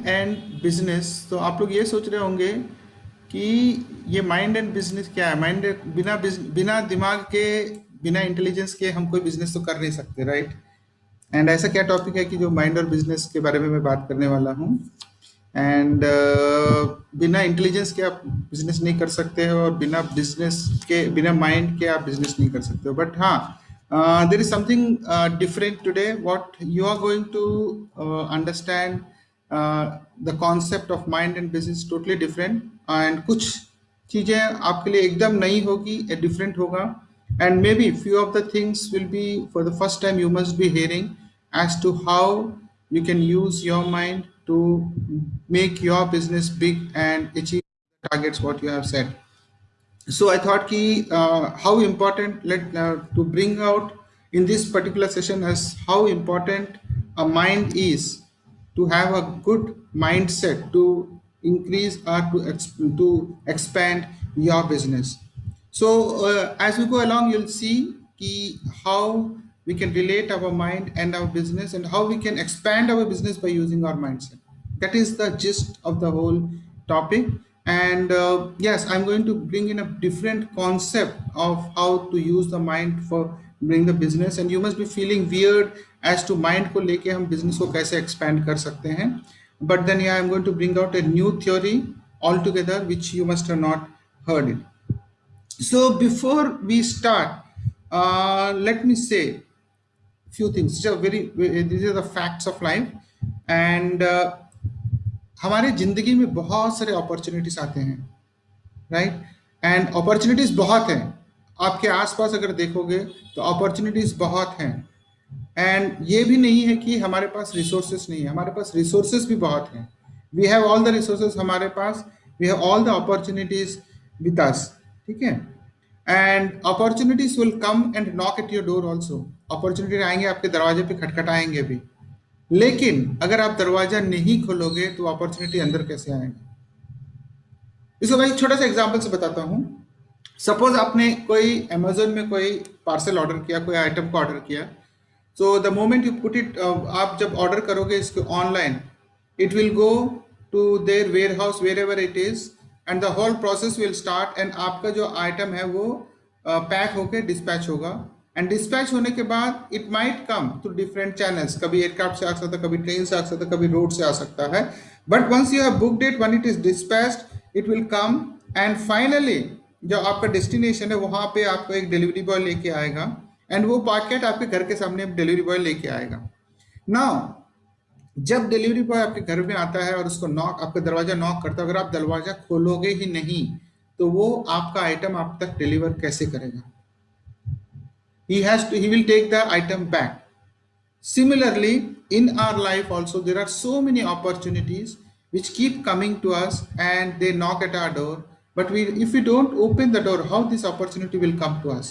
Mind and business. तो आप लोग ये सोच रहे होंगे कि ये माइंड एंड बिजनेस क्या है। माइंड बिना दिमाग के, बिना इंटेलिजेंस के हम कोई बिजनेस तो कर नहीं सकते, राइट। एंड ऐसा क्या टॉपिक है कि जो माइंड और बिजनेस के बारे में मैं बात करने वाला हूँ। एंड बिना इंटेलिजेंस के आप बिजनेस नहीं कर सकते हो, और बिना माइंड के आप बिजनेस नहीं कर सकते हो। बट हाँ, there is something different today what you are going to understand. The concept of mind and business totally different, and कुछ चीजें आपके लिए एकदम नई होगी, डिफरेंट होगा। And maybe few of the things will be for the first time you must be hearing as to how you can use your mind to make your business big and achieve the targets what you have set. So I thought ki how important to bring out in this particular session as how important a mind is, to have a good mindset to increase or to expand your business. So as we go along, you'll see ki how we can relate our mind and our business, and how we can expand our business by using our mindset. That is the gist of the whole topic. And yes, I'm going to bring in a different concept of how to use the mind for bring the business, and you must be feeling weird as to mind को लेके हम business को कैसे expand कर सकते हैं. But then yeah, I'm going to bring out a new theory altogether which you must have not heard it. So before we start, let me say few things. These are the facts of life. And हमारे जिंदगी में बहुत सारे opportunities आते हैं, right. And opportunities बहुत हैं, आपके आसपास अगर देखोगे तो अपॉर्चुनिटीज बहुत हैं। एंड ये भी नहीं है कि हमारे पास रिसोर्सेस नहीं है, हमारे पास रिसोर्सेस भी बहुत हैं। We have all the resources हमारे पास, we have all the opportunities with us, ठीक है। And opportunities will come and knock at your door also. Opportunity आएंगे, आपके दरवाजे पे खटखटाएंगे भी। लेकिन अगर आप दरवाजा नहीं खोलोगे तो अपॉर्चुनिटी अंदर कैसे आएगा। इसको मैं एक छोटा सा एग्जांपल से बताता हूँ। सपोज आपने कोई अमेजोन में कोई पार्सल ऑर्डर किया, कोई आइटम को ऑर्डर किया। So the moment you put it, आप जब ऑर्डर करोगे इसको online, it will go to their warehouse wherever it is, and the whole process will start. And आपका जो आइटम है वो पैक होके डिस्पैच होगा। एंड डिस्पैच होने के बाद it might come through different channels, कभी एयरक्राफ्ट से आ सकता है, कभी ट्रेन से आ सकता है, कभी रोड से आ सकता है। But once you have booked it, when it is dispatched, it will come. And finally जो आपका डेस्टिनेशन है वहां पे आपको एक डिलीवरी बॉय लेके आएगा, एंड वो पैकेट आपके घर के सामने डिलीवरी बॉय लेके आएगा। नाउ जब डिलीवरी बॉय आपके घर में आता है और उसको नॉक, आपका दरवाजा नॉक करता है, अगर आप दरवाजा खोलोगे ही नहीं तो वो आपका आइटम आप तक डिलीवर कैसे करेगा। he will take the item back. Similarly, in our life also there are so many opportunities which keep coming to us and they knock at our door, but if we don't open the door, how this opportunity will come to us.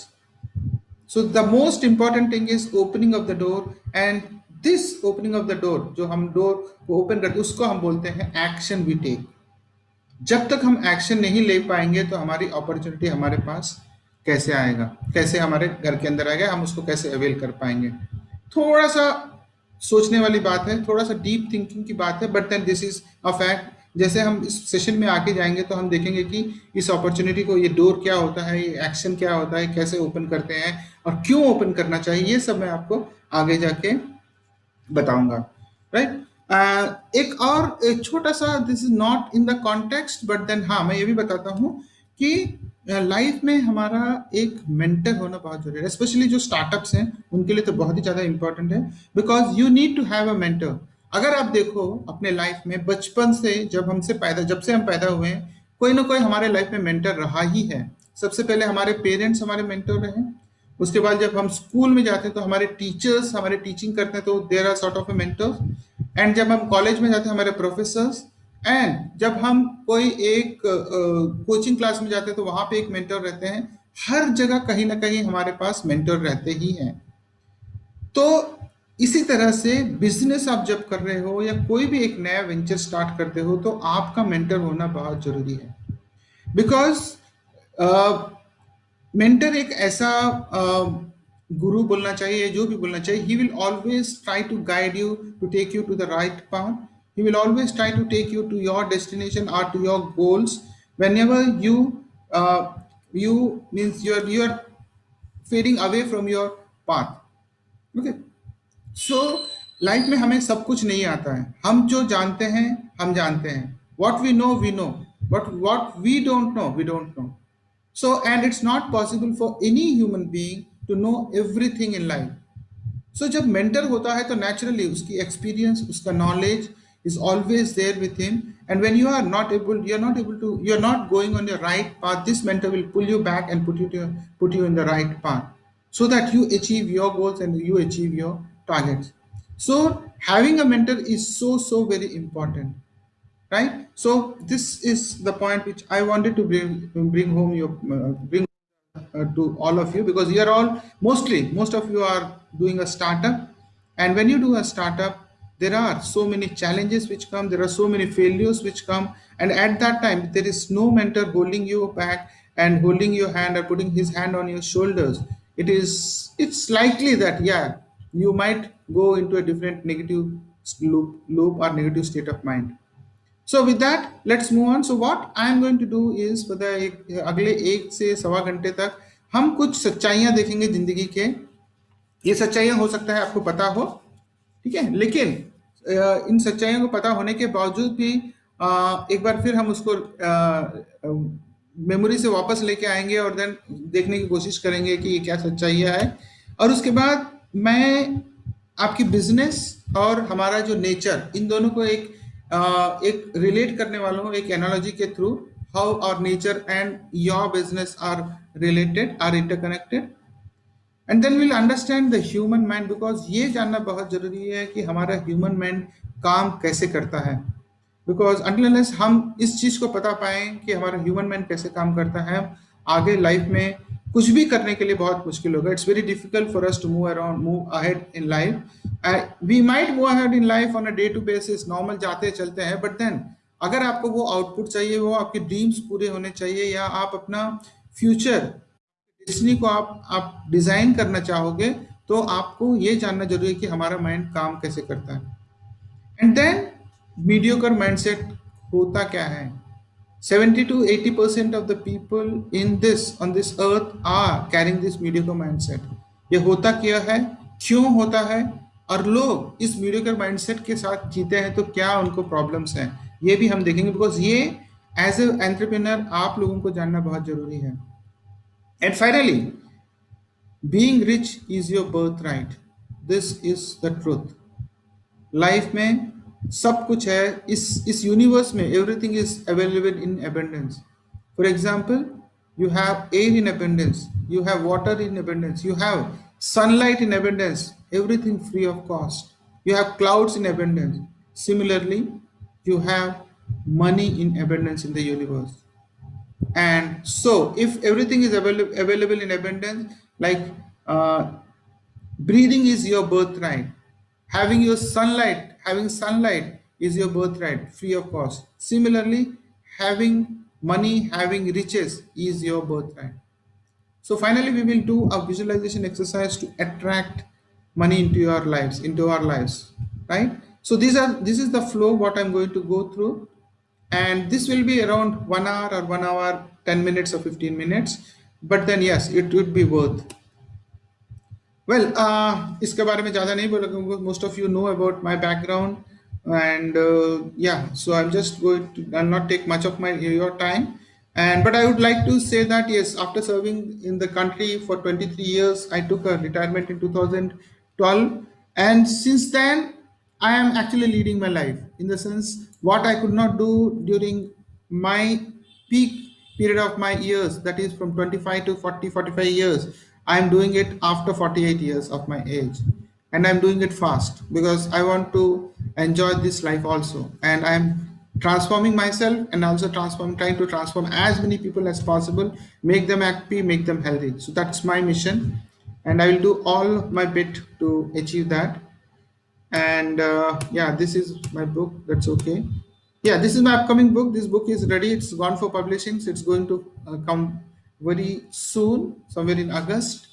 So the most important thing is opening of the door, and this opening of the door, जो हम door को open करते हैं उसको हम बोलते हैं action we take. जब तक हम एक्शन नहीं ले पाएंगे तो हमारी अपॉर्चुनिटी हमारे पास कैसे आएगा, कैसे हमारे घर के अंदर आएगा, हम उसको कैसे अवेल कर पाएंगे। थोड़ा सा सोचने वाली बात है, थोड़ा सा डीप थिंकिंग की बात है, but then this is a fact. जैसे हम इस सेशन में आके जाएंगे तो हम देखेंगे कि इस अपॉर्चुनिटी को, ये डोर क्या होता है, ये एक्शन क्या होता है, कैसे ओपन करते हैं और क्यों ओपन करना चाहिए, ये सब मैं आपको आगे जाके बताऊंगा, राइट। एक छोटा सा, this is not in the context, but then हाँ मैं ये भी बताता हूँ कि लाइफ में हमारा एक मेंटर होना बहुत जरूरी है। स्पेशली जो स्टार्टअप्स हैं उनके लिए तो बहुत ही ज़्यादा इंपॉर्टेंट है, because you need to have a mentor. अगर आप देखो अपने लाइफ में बचपन से, जब से हम पैदा हुए हैं, कोई ना कोई हमारे लाइफ में मेंटर रहा ही है। सबसे पहले हमारे पेरेंट्स हमारे मेंटर रहे, उसके बाद जब हम स्कूल में जाते हैं तो हमारे टीचर्स हमारे टीचिंग करते हैं, तो there are sort of a mentors. And जब हम कॉलेज में जाते हैं हमारे प्रोफेसर्स, एंड जब हम कोई एक कोचिंग क्लास में जाते हैं तो वहां पे एक मेंटर रहते हैं। हर जगह कहीं ना कहीं हमारे पास मेंटर रहते ही हैं। तो इसी तरह से बिजनेस आप जब कर रहे हो या कोई भी एक नया वेंचर स्टार्ट करते हो तो आपका मेंटर होना बहुत जरूरी है। बिकॉज मेंटर एक ऐसा गुरु बोलना चाहिए, जो भी बोलना चाहिए, he will always try to guide you, to take you to the right path. He will always try to take you to your destination or to your goals. Whenever uh, you means you're fading away from your path. Okay. So life में हमें सब कुछ नहीं आता है, हम जो जानते हैं हम जानते हैं, what we know, but what we don't know. So and it's not possible for any human being to know everything in life. So जब मेंटर होता है तो नेचुरली उसकी एक्सपीरियंस, उसका knowledge is always there with him, and when you are not going on your right path, this mentor will pull you back and put you in the right path, so that you achieve your goals and you achieve your targets. So having a mentor is so very important, right? So this is the point which I wanted to bring home your bring to all of you, because you are all, most of you are doing a startup. And when you do a startup, there are so many challenges which come, there are so many failures which come, and at that time there is no mentor holding you back and holding your hand or putting his hand on your shoulders. It's likely that, yeah, you might go into a different negative loop or negative state of mind. So with that, let's move on. So what I am going to do is, for the अगले 1 से 1.25 घंटे तक हम कुछ सच्चाइयां देखेंगे जिंदगी के. ये सच्चाइयां हो सकता है आपको पता हो, ठीक है, लेकिन इन सच्चाइयों को पता होने के बावजूद भी एक बार फिर हम उसको मेमोरी से वापस लेके आएंगे और देन देखने की कोशिश करेंगे कि ये क्या सच्चाइयाँ है. और उसके बाद मैं आपकी बिजनेस और हमारा जो नेचर, इन दोनों को एक रिलेट करने वाला हूँ एक एनालॉजी के through, how our nature and your business are related, are interconnected. And then will understand the human mind, because ये जानना बहुत जरूरी है कि हमारा ह्यूमन माइंड काम कैसे करता है. बिकॉज अनलेस हम इस चीज को पता पाएं कि हमारा ह्यूमन माइंड कैसे काम करता है, आगे लाइफ में कुछ भी करने के लिए बहुत मुश्किल होगा. It's very difficult for us to move ahead in life. We might move ahead in life on a day to basis, normal जाते चलते हैं, बट देन अगर आपको वो आउटपुट चाहिए, वो आपके ड्रीम्स पूरे होने चाहिए, या आप अपना फ्यूचर डेस्टिनी को आप डिजाइन करना चाहोगे, तो आपको ये जानना जरूरी है कि हमारा माइंड काम कैसे करता है. एंड देन मीडियोकर माइंडसेट होता क्या है. 70 to 80% of the people on this earth are carrying this mediocre mindset. ये होता क्या है, क्यों होता है, और लोग इस mediocre mindset के साथ जीते हैं तो क्या उनको प्रॉब्लम्स हैं, ये भी हम देखेंगे. बिकॉज ये एज ए एंटरप्रेन्योर आप लोगों को जानना बहुत जरूरी है. And finally, being rich is your birth right. This is the truth. Life में सब कुछ है, इस यूनिवर्स में everything is available in abundance. For example, you have air in abundance, you have water in abundance, you have sunlight in abundance, everything free of cost. You have clouds in abundance. Similarly, you have money in abundance in the universe. And so if everything is available in abundance, like breathing is your birthright, having sunlight is your birthright, free of cost. Similarly, having money, having riches is your birthright. So finally, we will do a visualization exercise to attract money into our lives, right? So this is the flow what I'm going to go through, and this will be around 1 hour or 1 hour 10 minutes or 15 minutes. But then yes, it would be worth. Well, इसके बारे में ज़्यादा नहीं बोलूँगा. Most of you know about my background, and yeah, so I'm just going to, I'll not take much of your time. And but I would like to say that yes, after serving in the country for 23 years, I took a retirement in 2012, and since then I am actually leading my life. In the sense, what I could not do during my peak period of my years, that is from 25 to 45 years, I am doing it after 48 years of my age, and I'm doing it fast because I want to enjoy this life also, and I'm transforming myself and also trying to transform as many people as possible, make them happy, make them healthy. So that's my mission, and I will do all my bit to achieve that. And yeah, this is my book. That's okay. Yeah, this is my upcoming book. This book is ready. It's gone for publishing. So it's going to come very soon, somewhere in August.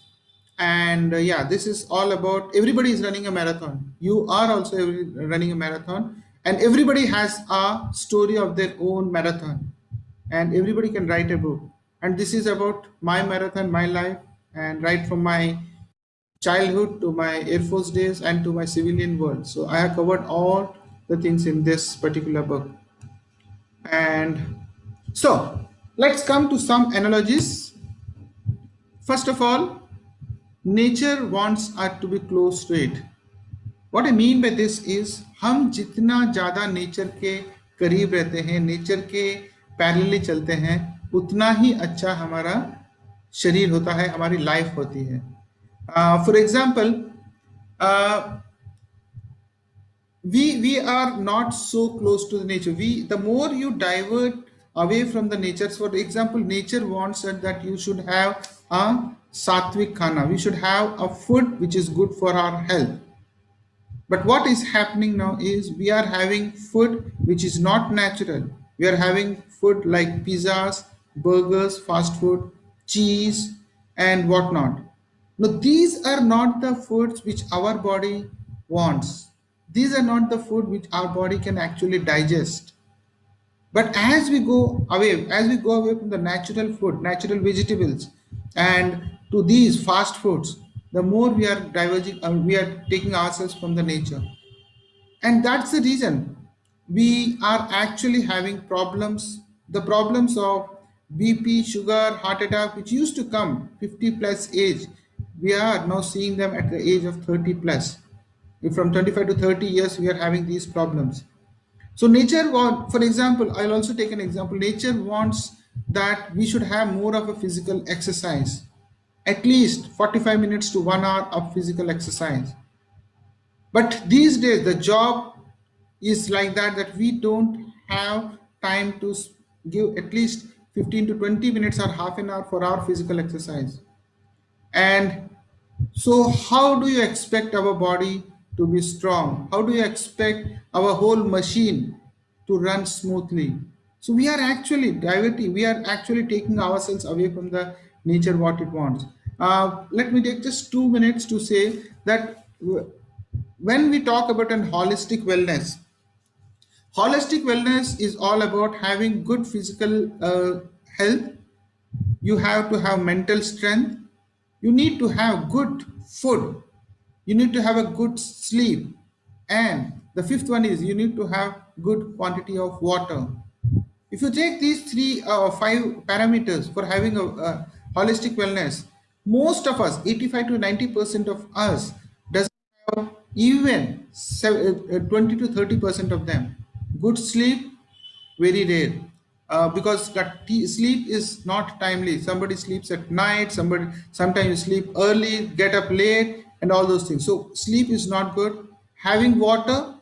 And yeah, this is all about, everybody is running a marathon. You are also running a marathon, and everybody has a story of their own marathon, and everybody can write a book. And this is about my marathon, my life, and right from my childhood to my Air Force days and to my civilian world. So I have covered all the things in this particular book. And so let's come to some analogies. First of all, nature wants us to be close to it. What I mean by this is, हम जितना ज़्यादा nature के करीब रहते हैं, nature के parallelly चलते हैं, उतना ही अच्छा हमारा शरीर होता है, हमारी लाइफ होती है. For example, we are not so close to the nature. The more you divert away from the nature, for example, nature wants that you should have a sattvic khana. We should have a food which is good for our health. But what is happening now is we are having food which is not natural. We are having food like pizzas, burgers, fast food, cheese, and whatnot. Now, these are not the foods which our body wants. These are not the food which our body can actually digest. But as we go away from the natural food, natural vegetables, and to these fast foods, the more we are diverging, we are taking ourselves from the nature. And that's the reason we are actually having problems. The problems of BP, sugar, heart attack, which used to come 50 plus age, we are now seeing them at the age of 30 plus. If from 25 to 30 years, we are having these problems. So nature wants, for example, I'll also take an example. Nature wants that we should have more of a physical exercise, at least 45 minutes to 1 hour of physical exercise. But these days, the job is like that we don't have time to give at least 15 to 20 minutes or half an hour for our physical exercise. And so, how do you expect our body to be strong? How do you expect our whole machine to run smoothly? So, we are actually diverting, we are actually taking ourselves away from the nature what it wants. Let me take just 2 minutes to say that when we talk about an holistic wellness is all about having good physical health. You have to have mental strength. You need to have good food. You need to have a good sleep. And the fifth one is you need to have good quantity of water. If you take these five parameters for having a holistic wellness, most of us, 85 to 90% of us, doesn't have even 20 to 30% of them. Good sleep, very rare. Because that sleep is not timely. Somebody sleeps at night, sometimes sleep early, get up late, and all those things. So sleep is not good. Having water,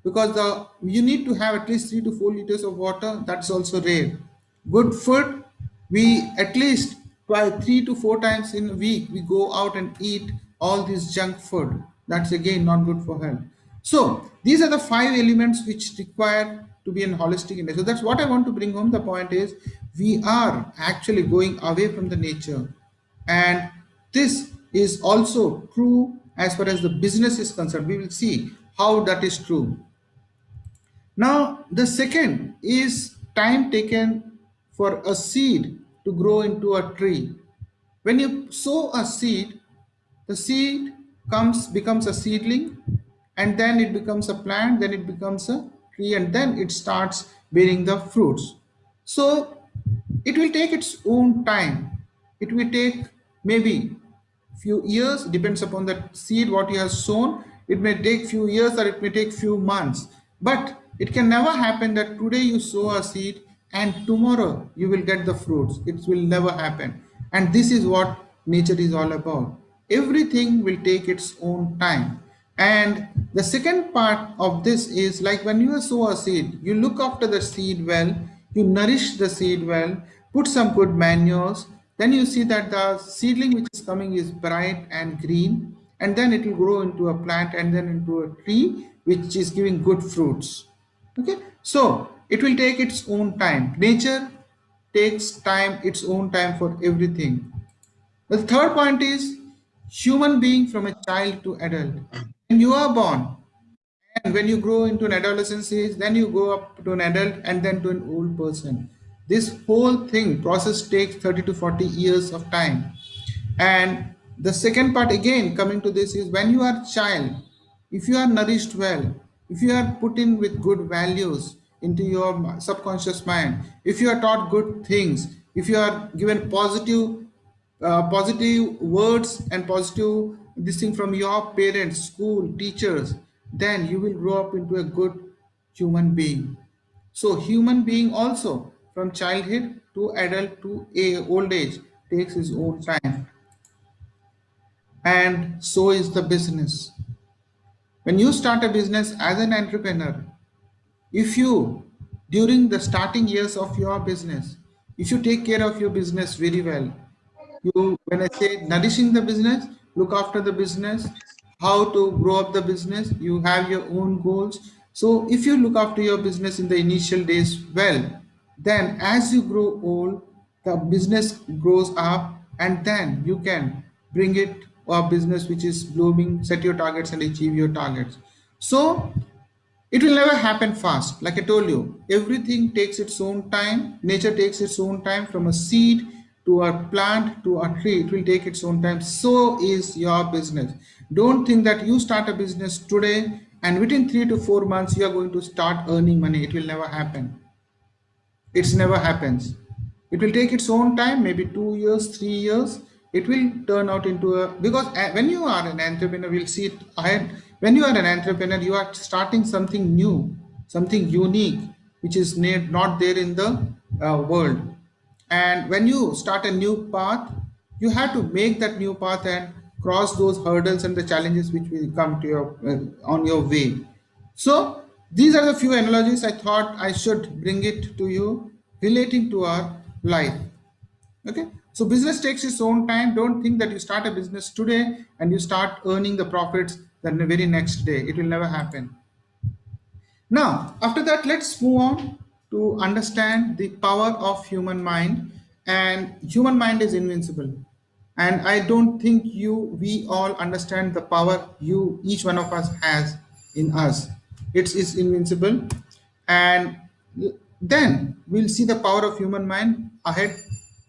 because you need to have at least 3 to 4 liters of water. That's also rare. Good food, we at least 3 to 4 times in a week we go out and eat all this junk food. That's again not good for health. So these are the 5 elements which require to be in holistic India. So that's what I want to bring home. The point is we are actually going away from the nature, and this is also true as far as the business is concerned. We will see how that is true. Now, the second is time taken for a seed to grow into a tree. When you sow a seed, the seed becomes a seedling, and then it becomes a plant, then it becomes a tree, and then it starts bearing the fruits. So it will take its own time. It will take maybe few years, depends upon the seed what you have sown. It may take few years or it may take few months, but it can never happen that today you sow a seed and tomorrow you will get the fruits. It will never happen. And this is what nature is all about. Everything will take its own time. And the second part of this is like when you sow a seed, you look after the seed well, you nourish the seed well, put some good manures, then you see that the seedling which is coming is bright and green, and then it will grow into a plant and then into a tree which is giving good fruits. Okay, so it will take its own time. Nature takes time, its own time for everything. The third point is human being from a child to adult. When you are born And when you grow into an adolescence age, then you go up to an adult and then to an old person. This whole thing process takes 30 to 40 years of time. And the second part again coming to this is when you are child, if you are nourished well, if you are put in with good values into your subconscious mind, if you are taught good things, if you are given positive words and positive this thing from your parents, school, teachers, then you will grow up into a good human being. So human being also from childhood to adult to old age takes his own time, and so is the business. When you start a business as an entrepreneur, if you during the starting years of your business, if you take care of your business very well, you when I say nourishing the business, look after the business, how to grow up the business, you have your own goals. So if you look after your business in the initial days well, then as you grow old, the business grows up, and then you can bring it a business which is blooming, set your targets and achieve your targets. So it will never happen fast. Like I told you, everything takes its own time. Nature takes its own time from a seed to a plant to a tree. It will take its own time. So is your business. Don't think that you start a business today and within 3 to 4 months you are going to start earning money. It will never happen. It's never happens. It will take its own time, maybe 2 years, 3 years. It will turn out into a because when you are an entrepreneur, we'll see it ahead. When you are an entrepreneur, you are starting something new, something unique, which is not there in the world. And when you start a new path, you have to make that new path and cross those hurdles and the challenges which will come to your on your way. So these are the few analogies I thought I should bring it to you relating to our life. Okay. So business takes its own time. Don't think that you start a business today and you start earning the profits then the very next day. It will never happen. Now, after that, let's move on to understand the power of human mind. And human mind is invincible. And I don't think we all understand the power each one of us has in us. It's invincible. And then we'll see the power of human mind ahead.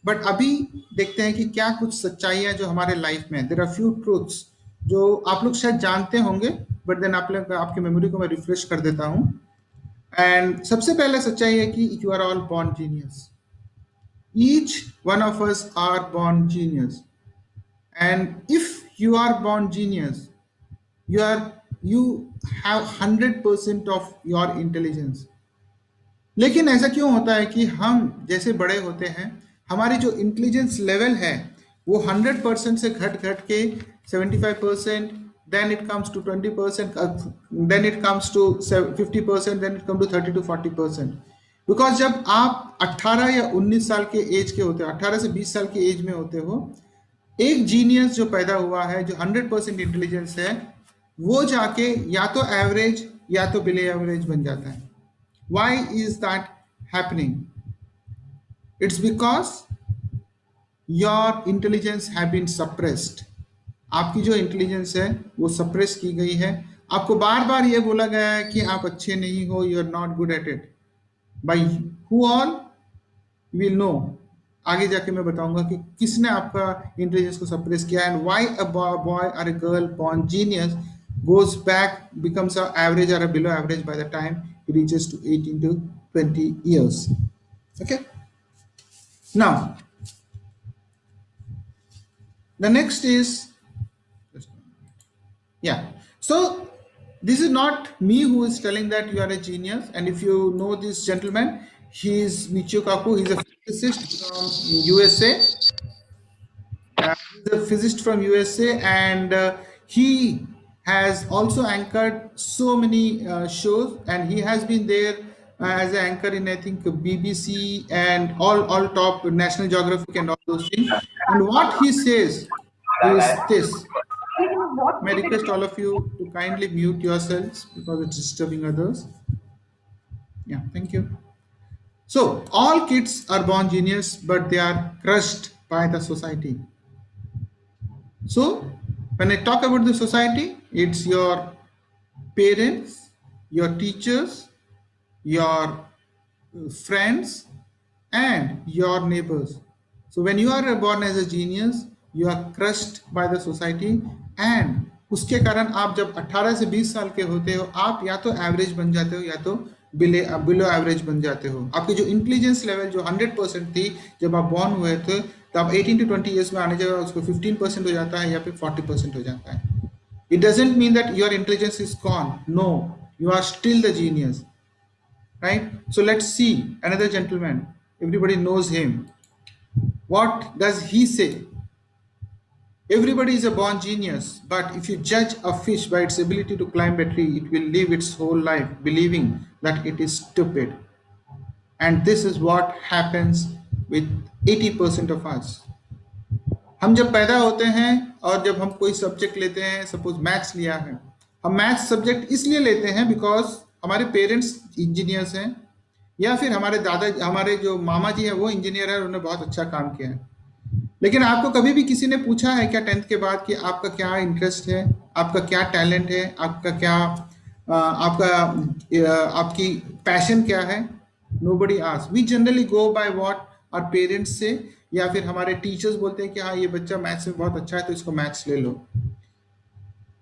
But अभी देखते हैं कि क्या कुछ सच्चाइयां जो हमारे life में there are few truths जो आप लोग शायद जानते होंगे, बट देन आप लोग आपकी मेमोरी को मैं रिफ्रेश कर देता हूँ. एंड सबसे पहले सच्चाई है कि you are all born genius. Each one of us are born genius. And if you are born genius, you are you have 100% of your intelligence. लेकिन ऐसा क्यों होता है कि हम जैसे बड़े होते हैं हमारी जो इंटेलिजेंस लेवल है वो 100% से घट घट के 75%, then it comes to 20%, then it comes to 50%, then it comes to 30 to 40%. Because जब आप 18 या 19 साल के एज के होते हो, 18 से 20 साल के एज में होते हो, एक जीनियस जो पैदा हुआ है जो 100% इंटेलिजेंस है वो जाके या तो एवरेज या तो बिलो एवरेज बन जाता है. Why is that happening? It's because your intelligence have been suppressed. आपकी जो इंटेलिजेंस है वो सप्रेस की गई है. आपको बार बार ये बोला गया है कि आप अच्छे नहीं हो, you are not good at it. By who all will know. आगे जाके मैं बताऊंगा कि किसने आपका इंटेलिजेंस को सप्रेस किया. एंड व्हाई अ बॉय और a girl born genius goes back, becomes a average or a below average by the time he reaches to 18 to 20 years. Okay. Now, the next is, yeah. So this is not me who is telling that you are a genius. And if you know this gentleman, he is Michio Kaku. He's a physicist from USA. He's a physicist from USA, and he has also anchored so many shows, and he has been there as an anchor in I think BBC and all top National Geographic and all those things. And what he says is this. May I request all of you to kindly mute yourselves because it's disturbing others. Yeah, thank you. So all kids are born genius, but they are crushed by the society. So when I talk about the society, it's your parents, your teachers, your friends, and your neighbors. So when you are born as a genius, you are crushed by the society, and उसके कारण आप जब 18 से 20 साल के होते हो, आप या तो एवरेज बन जाते हो या तो बिलो एवरेज बन जाते हो। आपकी जो इंटेलिजेंस लेवल जो 100% थी जब आप बॉर्न हुए थे, तब 18 to 20 ईयर्स में आने जगह उसको 15% हो जाता है या फिर 40% हो जाता है। It doesn't mean that your intelligence is gone. No, you are still the genius, right? So let's see another gentleman. Everybody knows him. What does he say? Everybody is a born genius, but if you judge a fish by its ability to climb a tree, it will live its whole life believing that it is stupid. And this is what happens with 80% of us. हम जब पैदा होते हैं और जब हम कोई subject लेते हैं, सपोज मैथ्स लिया है, हम मैथ्स सब्जेक्ट इसलिए लेते हैं बिकॉज हमारे पेरेंट्स इंजीनियर्स हैं, या फिर हमारे जो मामा जी हैं वो इंजीनियर है, उन्होंने बहुत अच्छा काम किया है। लेकिन आपको कभी भी किसी ने पूछा है क्या 10th के बाद कि आपका क्या इंटरेस्ट है, आपका क्या टैलेंट है, आपका क्या आपकी पैशन क्या है? Nobody ask. We generally go by what our parents से, या फिर हमारे टीचर्स बोलते हैं कि हाँ ये बच्चा मैथ्स में बहुत अच्छा है तो इसको मैथ्स ले लो।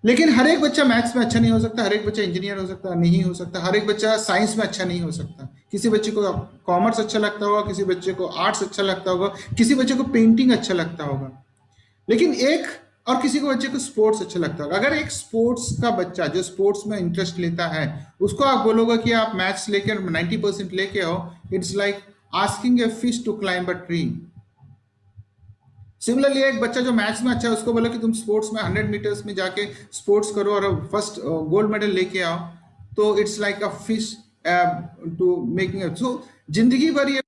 लेकिन हर एक बच्चा मैथ्स में अच्छा नहीं हो सकता, हर एक बच्चा इंजीनियर हो सकता नहीं हो सकता, हर एक बच्चा साइंस में अच्छा नहीं हो सकता। किसी बच्चे को कॉमर्स अच्छा लगता होगा, किसी बच्चे को आर्ट्स अच्छा लगता होगा, किसी बच्चे को पेंटिंग अच्छा लगता होगा, लेकिन और किसी को बच्चे को स्पोर्ट्स अच्छा लगता होगा। अगर एक स्पोर्ट्स का बच्चा जो स्पोर्ट्स में इंटरेस्ट लेता है, उसको आप बोलोगे कि आप मैथ्स लेकर 90% लेके आओ, it's like asking a fish to climb a tree. Similarly एक बच्चा जो मैथ्स में अच्छा है, उसको बोला कि तुम स्पोर्ट्स में 100 मीटर्स में जाके स्पोर्ट्स करो और फर्स्ट गोल्ड मेडल लेके आओ, तो it's like a fish to making. So जिंदगी भर ये,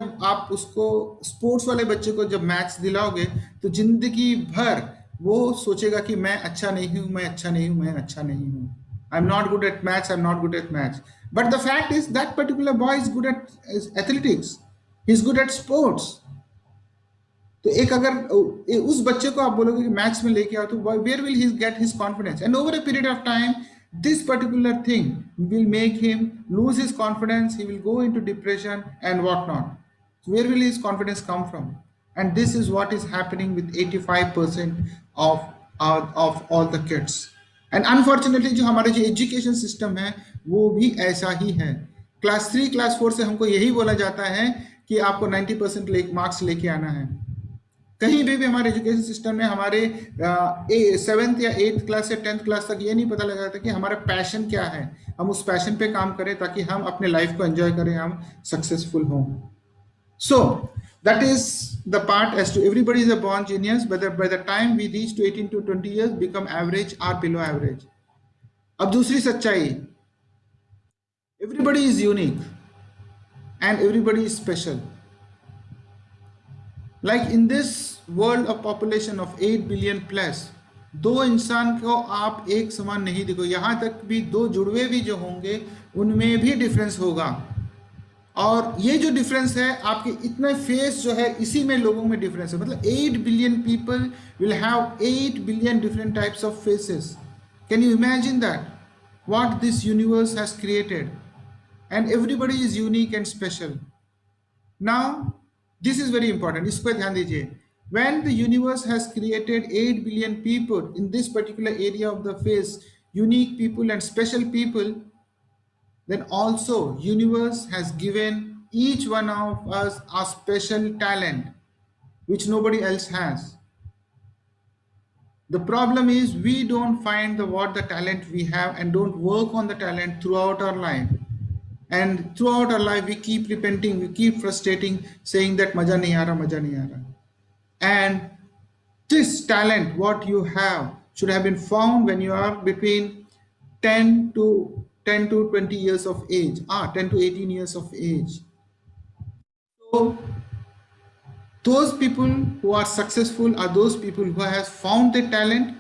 जब आप उसको स्पोर्ट्स वाले बच्चे को जब मैथ्स दिलाओगे तो जिंदगी भर वो सोचेगा कि मैं अच्छा नहीं हूं, मैं अच्छा नहीं हूं, मैं अच्छा नहीं हूं, आई am not good eight maths, I am not good eight maths. But the fact is that particular boy is good at athletics, he is good at sports. तो एक अगर उस बच्चे को आप बोलोगे कि मैथ्स में लेके आओ, तो where will he get his confidence? And over a period of time this particular thing will make him lose his confidence, he will go into depression and whatnot. So where will his confidence come from? And this is what is happening with 85% of all the kids. And unfortunately जो हमारे जो education system है वो भी ऐसा ही है। Class 3 class 4 से हमको यही बोला जाता है कि आपको 90% मार्क्स लेके आना है। कहीं भी हमारे एजुकेशन सिस्टम में हमारे 7th या 8th क्लास से 10th क्लास तक ये नहीं पता लगा था कि हमारा पैशन क्या है, हम उस पैशन पे काम करें ताकि हम अपने लाइफ को एंजॉय करें, हम सक्सेसफुल हों। So that is the part as to everybody is a born genius, but by the time we reach to 18 to 20 years become average और बिलो एवरेज। अब दूसरी सच्चाई, everybody is unique and everybody is special. Like in this world of population of 8 billion plus, दो इंसान को आप एक समान नहीं देखो, यहां तक भी दो जुड़वे भी जो होंगे उनमें भी डिफरेंस होगा। और ये जो डिफरेंस है आपके इतने फेस जो है इसी में लोगों में डिफरेंस है। मतलब 8 billion people will have 8 billion different types of faces. Can you imagine that what this universe has created? And everybody is unique and special. Now this is very important, इस पर ध्यान दीजिए। when the universe has created 8 billion people in this particular area of the face, unique people and special people, then also universe has given each one of us a special talent which nobody else has. The problem is we don't find what the talent we have and don't work on the talent throughout our life. And throughout our life we keep repenting, we keep frustrating, saying that maja nahi aa raha, maja nahi aa raha. And this talent what you have should have been found when you are between 10 to 20 years of age, 10 to 18 years of age. So those people who are successful are those people who have found their talent.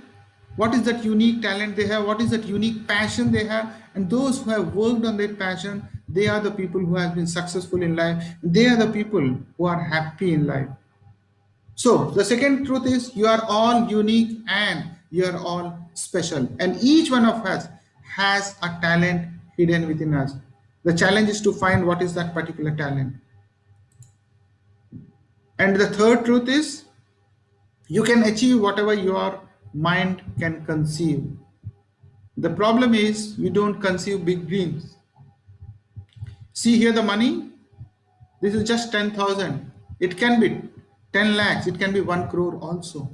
What is that unique talent they have? What is that unique passion they have? And those who have worked on their passion, they are the people who have been successful in life. They are the people who are happy in life. So the second truth is you are all unique and you are all special. And each one of us has a talent hidden within us. The challenge is to find what is that particular talent. And the third truth is, you can achieve whatever your mind can conceive. The problem is we don't conceive big dreams. See here the money, this is just 10,000. It can be 10 lakhs, it can be 1 crore also.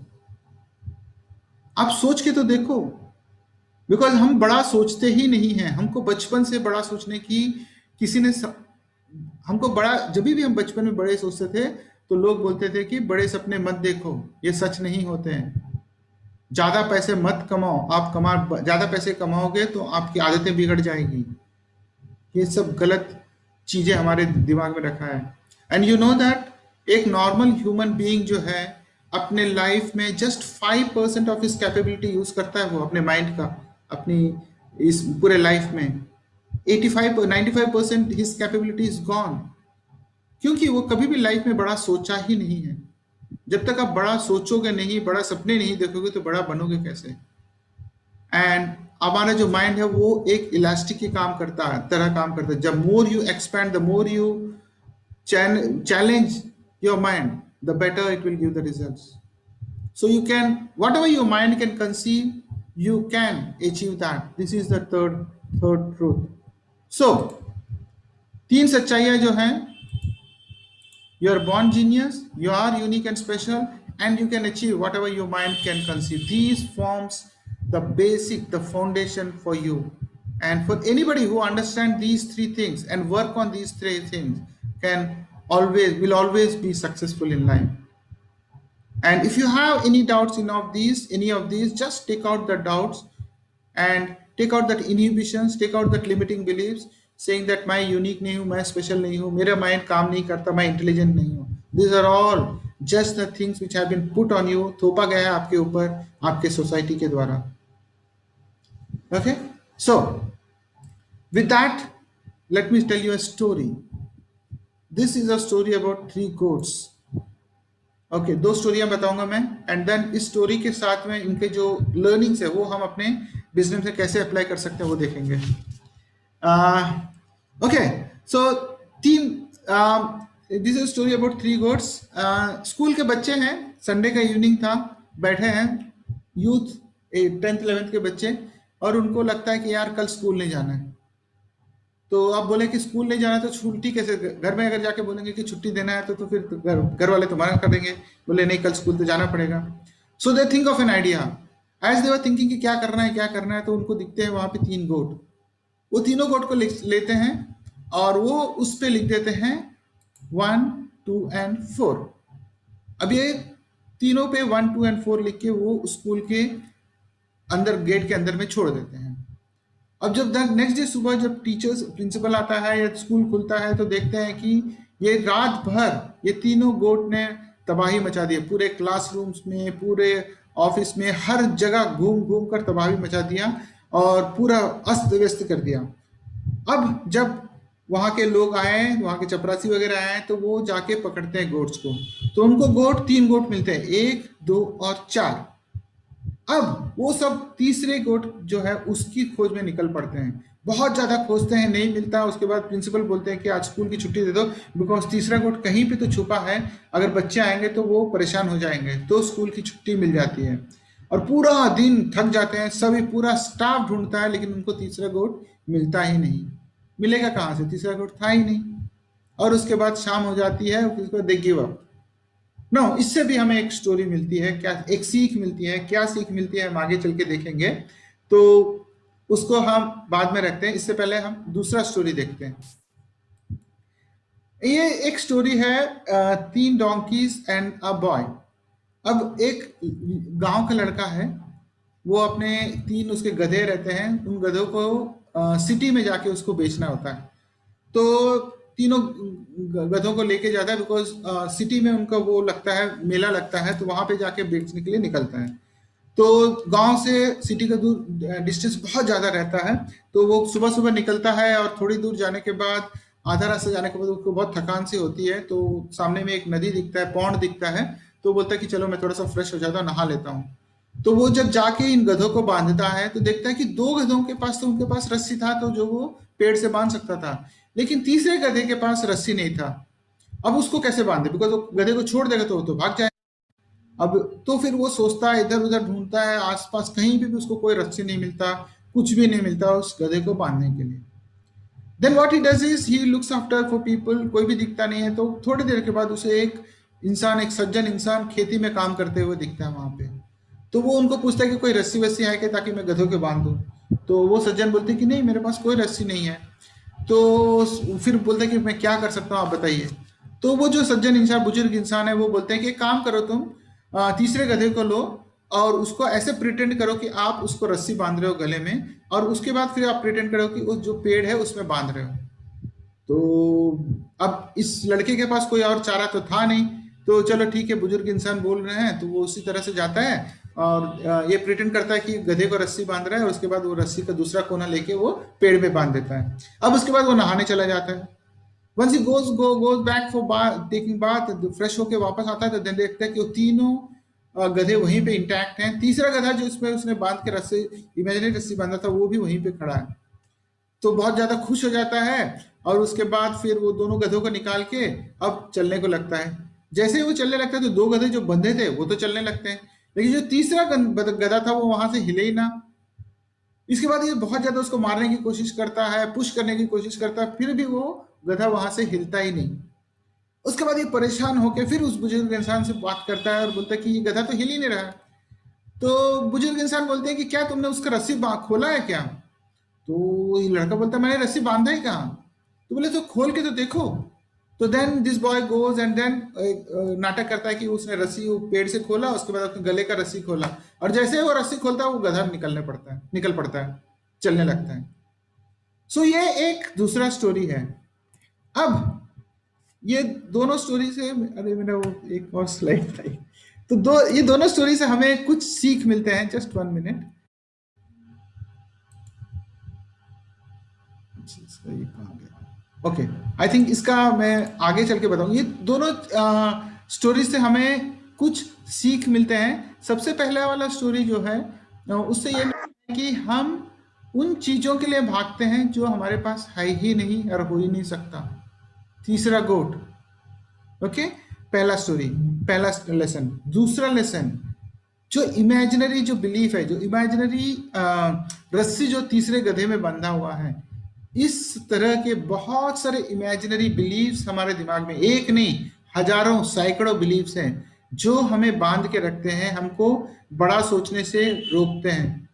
आप सोच के तो देखो, because हम बड़ा सोचते ही नहीं हैं. हमको बचपन से बड़ा सोचने की किसी ने हमको बड़ा, जब भी हम बचपन में बड़े सोचते थे तो लोग बोलते थे कि बड़े सपने मत देखो, ये सच नहीं होते हैं. ज्यादा पैसे मत कमाओ, आप ज्यादा पैसे कमाओगे तो आपकी आदतें बिगड़ जाएगी. ये सब गलत चीजें हमारे दिमाग में रखा है. एंड यू नो दैट एक नॉर्मल ह्यूमन बीइंग जो है अपने लाइफ में just 5% of his capability use करता है, वो अपने माइंड का, अपनी इस पूरे लाइफ में 95% हिज कैपेबिलिटी इज गॉन. क्योंकि वो कभी भी लाइफ में बड़ा सोचा ही नहीं है. जब तक आप बड़ा सोचोगे नहीं, बड़ा सपने नहीं देखोगे तो बड़ा बनोगे कैसे. एंड हमारा जो माइंड है वो एक इलास्टिक की तरह काम करता है. जब more you expand, the more you challenge your mind, the better it will give the results. So you can, whatever your mind can conceive, you can achieve that. This is the third truth. So 3 सच्चाइयां जो हैं, you are born genius, you are unique and special, and you can achieve whatever your mind can conceive. These forms the basic, the foundation for you. And for anybody who understands these 3 things and work on these 3 things will always be successful in life. And if you have any doubts in any of these, just take out the doubts and take out that inhibitions, take out that limiting beliefs, saying that मैं unique नहीं हूँ, मैं special नहीं हूँ, मेरा mind काम नहीं करता, मैं intelligent नहीं हूँ. These are all just the things which have been put on you, थोपा गया है आपके ऊपर आपके सोसाइटी के द्वारा. Okay, so with that, let me tell you a story. This is a story about 3 goats. Okay, 2 स्टोरियां बताऊंगा मैं, एंड देन इस स्टोरी के साथ में इनके जो लर्निंग्स है वो हम अपने बिजनेस में कैसे अप्लाई कर सकते हैं वो देखेंगे. Okay, so 3 this is story about 3 goats. School के बच्चे हैं, संडे का इवनिंग था, बैठे हैं यूथ 10th 11th के बच्चे, और उनको लगता है कि यार कल स्कूल नहीं जाना है. तो आप बोले कि स्कूल नहीं जाना तो छुट्टी कैसे, घर में अगर जाके बोलेंगे कि छुट्टी देना है तो फिर घर वाले तुम्हारा कर देंगे. बोले नहीं, कल स्कूल तो जाना पड़ेगा. So they think of an idea. As they were thinking कि क्या करना है, तो उनको दिखते हैं वहां पे 3 गोट. वो तीनों गोट को लेते हैं और वो उस पे लिख देते हैं 1, 2 and 4. अब ये तीनों पे 1, 2 and 4 लिख के वो स्कूल के अंदर, गेट के अंदर में छोड़ देते हैं. अब जब नेक्स्ट डे सुबह जब प्रिंसिपल आता है या स्कूल खुलता है तो देखते हैं कि ये रात भर ये तीनों गोट ने तबाही मचा दी. पूरे क्लासरूम्स में, पूरे ऑफिस में, हर जगह घूम घूम कर तबाही मचा दिया और पूरा अस्त व्यस्त कर दिया. अब जब वहाँ के लोग आए, वहाँ के चपरासी वगैरह आए, तो वो जाके पकड़ते हैं गोट्स को. तो उनको 3 गोट मिलते हैं, 1, 2 और 4. अब वो सब तीसरे गोट जो है उसकी खोज में निकल पड़ते हैं. बहुत ज्यादा खोजते हैं, नहीं मिलता. उसके बाद प्रिंसिपल बोलते हैं कि आज स्कूल की छुट्टी दे दो, बिकॉज तीसरा गोट कहीं पे तो छुपा है, अगर बच्चे आएंगे तो वो परेशान हो जाएंगे. तो स्कूल की छुट्टी मिल जाती है और पूरा दिन थक जाते हैं सभी, पूरा स्टाफ ढूंढता है, लेकिन उनको तीसरा गोट मिलता ही नहीं. मिलेगा कहाँ से, तीसरा गोट था ही नहीं. और उसके बाद शाम हो जाती है, उसके बाद दे गिव अप. नो, इससे भी हमें एक स्टोरी मिलती है, क्या एक सीख मिलती है. क्या सीख मिलती है हम आगे चल के देखेंगे, तो उसको हम बाद में रखते हैं. इससे पहले हम दूसरा स्टोरी देखते हैं. ये एक स्टोरी है 3 डोंकीज एंड अ बॉय. अब एक गांव का लड़का है, वो अपने 3 उसके गधे रहते हैं, उन गधों को सिटी में जाके उसको बेचना होता है. तो तीनों गधों को लेके जाता है, बिकॉज सिटी में उनका वो लगता है, मेला लगता है, तो वहां पे जाके बेचने के लिए निकलता है. तो गांव से सिटी का दूर डिस्टेंस बहुत ज़्यादा रहता है, तो वो सुबह सुबह निकलता है और थोड़ी दूर जाने के बाद, आधा रास्ता जाने के बाद उसको बहुत थकान सी होती है. तो सामने में एक नदी दिखता है, पौंड दिखता है, तो बोलता है कि चलो मैं थोड़ा सा फ्रेश हो जाता हूँ, नहा लेता हूँ. तो वो जब जाके इन गधों को बांधता है तो देखता है कि 2 गधों के पास तो उनके पास रस्सी था, तो जो वो पेड़ से बांध सकता था, लेकिन तीसरे गधे के पास रस्सी नहीं था। अब उसको कैसे बांधे, बिकॉज वो गधे को छोड़ देगा तो वो तो भाग जाए। अब तो फिर वो सोचता है, इधर उधर ढूंढता है, आसपास कहीं भी उसको कोई रस्सी नहीं मिलता, कुछ भी नहीं मिलता उस गधे को बांधने के लिए। Then what he does is he looks after for people, कोई भी दिखता नहीं है, तो थोड़ी देर के बाद उसे एक इंसान, एक सज्जन इंसान खेती में काम करते हुए दिखता है वहां पे। तो वो उनको पूछता है कि कोई रस्सी वस्सी है क्या, ताकि मैं गधों के बांध दूं। तो वो सज्जन बोलते हैं कि नहीं, मेरे पास कोई रस्सी नहीं है। तो फिर बोलते हैं कि मैं क्या कर सकता हूँ, आप बताइए। तो वो जो सज्जन इंसान, बुजुर्ग इंसान है, वो बोलते हैं कि एक काम करो तुम, तीसरे गधे को लो और उसको ऐसे प्रिटेंड करो कि आप उसको रस्सी बांध रहे हो गले में, और उसके बाद फिर आप प्रिटेंड करो कि उस जो पेड़ है उसमें बांध रहे हो। तो अब इस लड़के के पास कोई और चारा तो था नहीं, तो चलो ठीक है, बुजुर्ग इंसान बोल रहे हैं, तो वो उसी तरह से जाता है और ये प्रिटेंड करता है कि गधे को रस्सी बांध रहा है, और उसके बाद वो रस्सी का दूसरा कोना लेके वो पेड़ में बांध देता है। अब उसके बाद वो नहाने चला जाता है। Once he goes back for taking bath, fresh होके वापस आता है, तो then देखता है कि वो तीनों गधे वहीं पे इंटैक्ट हैं। तीसरा गधा जो इसमें उसने बांध के रस्सी, इमेजिनरी रस्सी बांधा था, वो भी वहीं पे खड़ा है। तो बहुत ज्यादा खुश हो जाता है, और उसके बाद फिर वो दोनों गधों को निकाल के अब चलने को लगता है। जैसे ही वो चलने लगता है तो दो गधे जो बंधे थे वो तो चलने लगते हैं, लेकिन जो तीसरा गधा था वो वहां से हिले ही ना। इसके बाद ये बहुत ज्यादा उसको मारने की कोशिश करता है, पुश करने की कोशिश करता है, फिर भी वो गधा वहां से हिलता ही नहीं। उसके बाद ये परेशान होकर फिर उस बुजुर्ग इंसान से बात करता है और बोलता है कि ये गधा तो हिल ही नहीं रहा है। तो बुजुर्ग इंसान बोलते हैं कि क्या तुमने उसका रस्सी खोला है क्या। तो ये लड़का बोलता है मैंने रस्सी बांधा ही कहाँ। तो बोले तो खोल के तो देखो। तो then this boy goes and then नाटक करता है कि उसने रस्सी वो पेड़ से खोला, उसके बाद अपने गले का रस्सी खोला, और जैसे ही वो रस्सी खोलता है वो गधा निकल पड़ता है, चलने लगता है। सो ये एक दूसरा स्टोरी है। अब ये दोनों स्टोरी से, अरे मेरा वो एक और स्लाइड था, तो ये दोनों स्टोरी से हमें कुछ सीख मिलते हैं। Just 1 minute. ये कहाँ गया, ओके। आई थिंक इसका मैं आगे चल के बताऊँ। ये दोनों स्टोरी से हमें कुछ सीख मिलते हैं। सबसे पहला वाला स्टोरी जो है, उससे ये मिलता है कि हम उन चीज़ों के लिए भागते हैं जो हमारे पास है ही नहीं और हो ही नहीं सकता। तीसरा गोट, ओके। पहला स्टोरी, पहला लेसन। दूसरा लेसन, जो इमेजिनरी जो बिलीफ है, जो इमेजिनरी रस्सी जो तीसरे गधे में बंधा हुआ है, इस तरह के बहुत सारे इमेजिनरी बिलीव्स हमारे दिमाग में, एक नहीं हजारों सैकड़ों बिलीव्स हैं जो हमें बांध के रखते हैं, हमको बड़ा सोचने से रोकते हैं,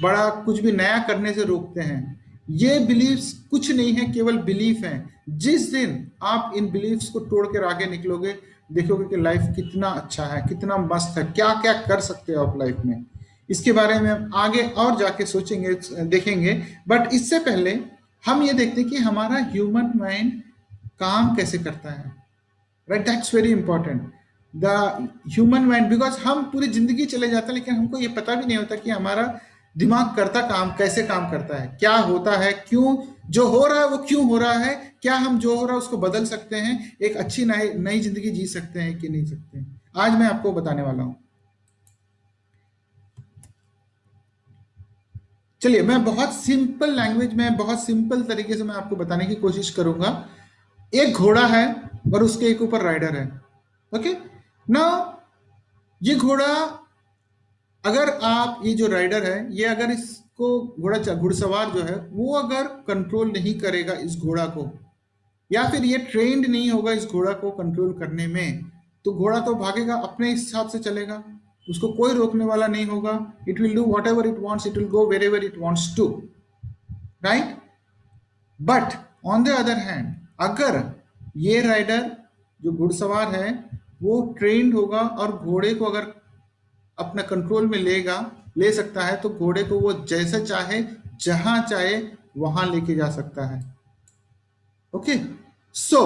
बड़ा कुछ भी नया करने से रोकते हैं। ये बिलीव्स कुछ नहीं है, केवल बिलीफ है। जिस दिन आप इन बिलीव्स को तोड़ कर आगे निकलोगे, देखोगे कि लाइफ कितना अच्छा है, कितना मस्त है, क्या क्या कर सकते हो आप लाइफ में। इसके बारे में हम आगे और जाके सोचेंगे, देखेंगे। बट इससे पहले हम ये देखते हैं कि हमारा ह्यूमन माइंड काम कैसे करता है। Right, that's very important. The human mind, because हम पूरी जिंदगी चले जाते हैं लेकिन हमको ये पता भी नहीं होता कि हमारा दिमाग करता काम कैसे काम करता है, क्या होता है, क्यों जो हो रहा है वो क्यों हो रहा है, क्या हम जो हो रहा है उसको बदल सकते हैं, एक अच्छी नई नई जिंदगी जी सकते हैं कि नहीं सकते हैं। आज मैं आपको बताने वाला हूं। चलिए, मैं बहुत सिंपल लैंग्वेज में, बहुत सिंपल तरीके से मैं आपको बताने की कोशिश करूंगा। एक घोड़ा है और उसके एक ऊपर राइडर है। ओके ना, ये घोड़ा, अगर आप, ये जो राइडर है, ये अगर इसको घुड़सवार जो है वो अगर कंट्रोल नहीं करेगा इस घोड़ा को, या फिर ये ट्रेंड नहीं होगा इस घोड़ा को कंट्रोल करने में, तो घोड़ा तो भागेगा, अपने हिसाब से चलेगा, उसको कोई रोकने वाला नहीं होगा। It will do whatever it wants, it will go wherever it wants to, right. But on the other hand, अगर ये राइडर जो घुड़सवार है वो ट्रेंड होगा और घोड़े को अगर अपना कंट्रोल में ले सकता है, तो घोड़े को वो जैसे चाहे, जहां चाहे वहां लेके जा सकता है। Okay, so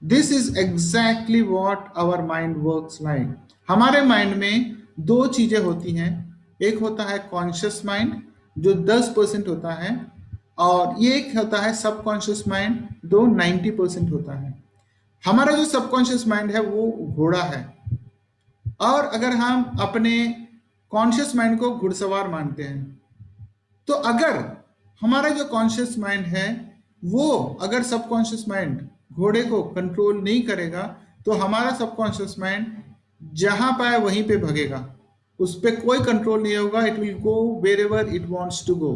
this is exactly what our mind works like. हमारे माइंड में दो चीजें होती हैं। एक होता है कॉन्शियस माइंड जो 10% होता है, और ये एक होता है सबकॉन्शियस माइंड जो 90% होता है। हमारा जो सबकॉन्शियस माइंड है वो घोड़ा है, और अगर हम अपने कॉन्शियस माइंड को घुड़सवार मानते हैं, तो अगर हमारा जो कॉन्शियस माइंड है वो अगर सबकॉन्शियस माइंड घोड़े को कंट्रोल नहीं करेगा तो हमारा सबकॉन्शियस माइंड जहां पाए वहीं पे भगेगा, उस पर कोई कंट्रोल नहीं होगा। It will go wherever it wants to go,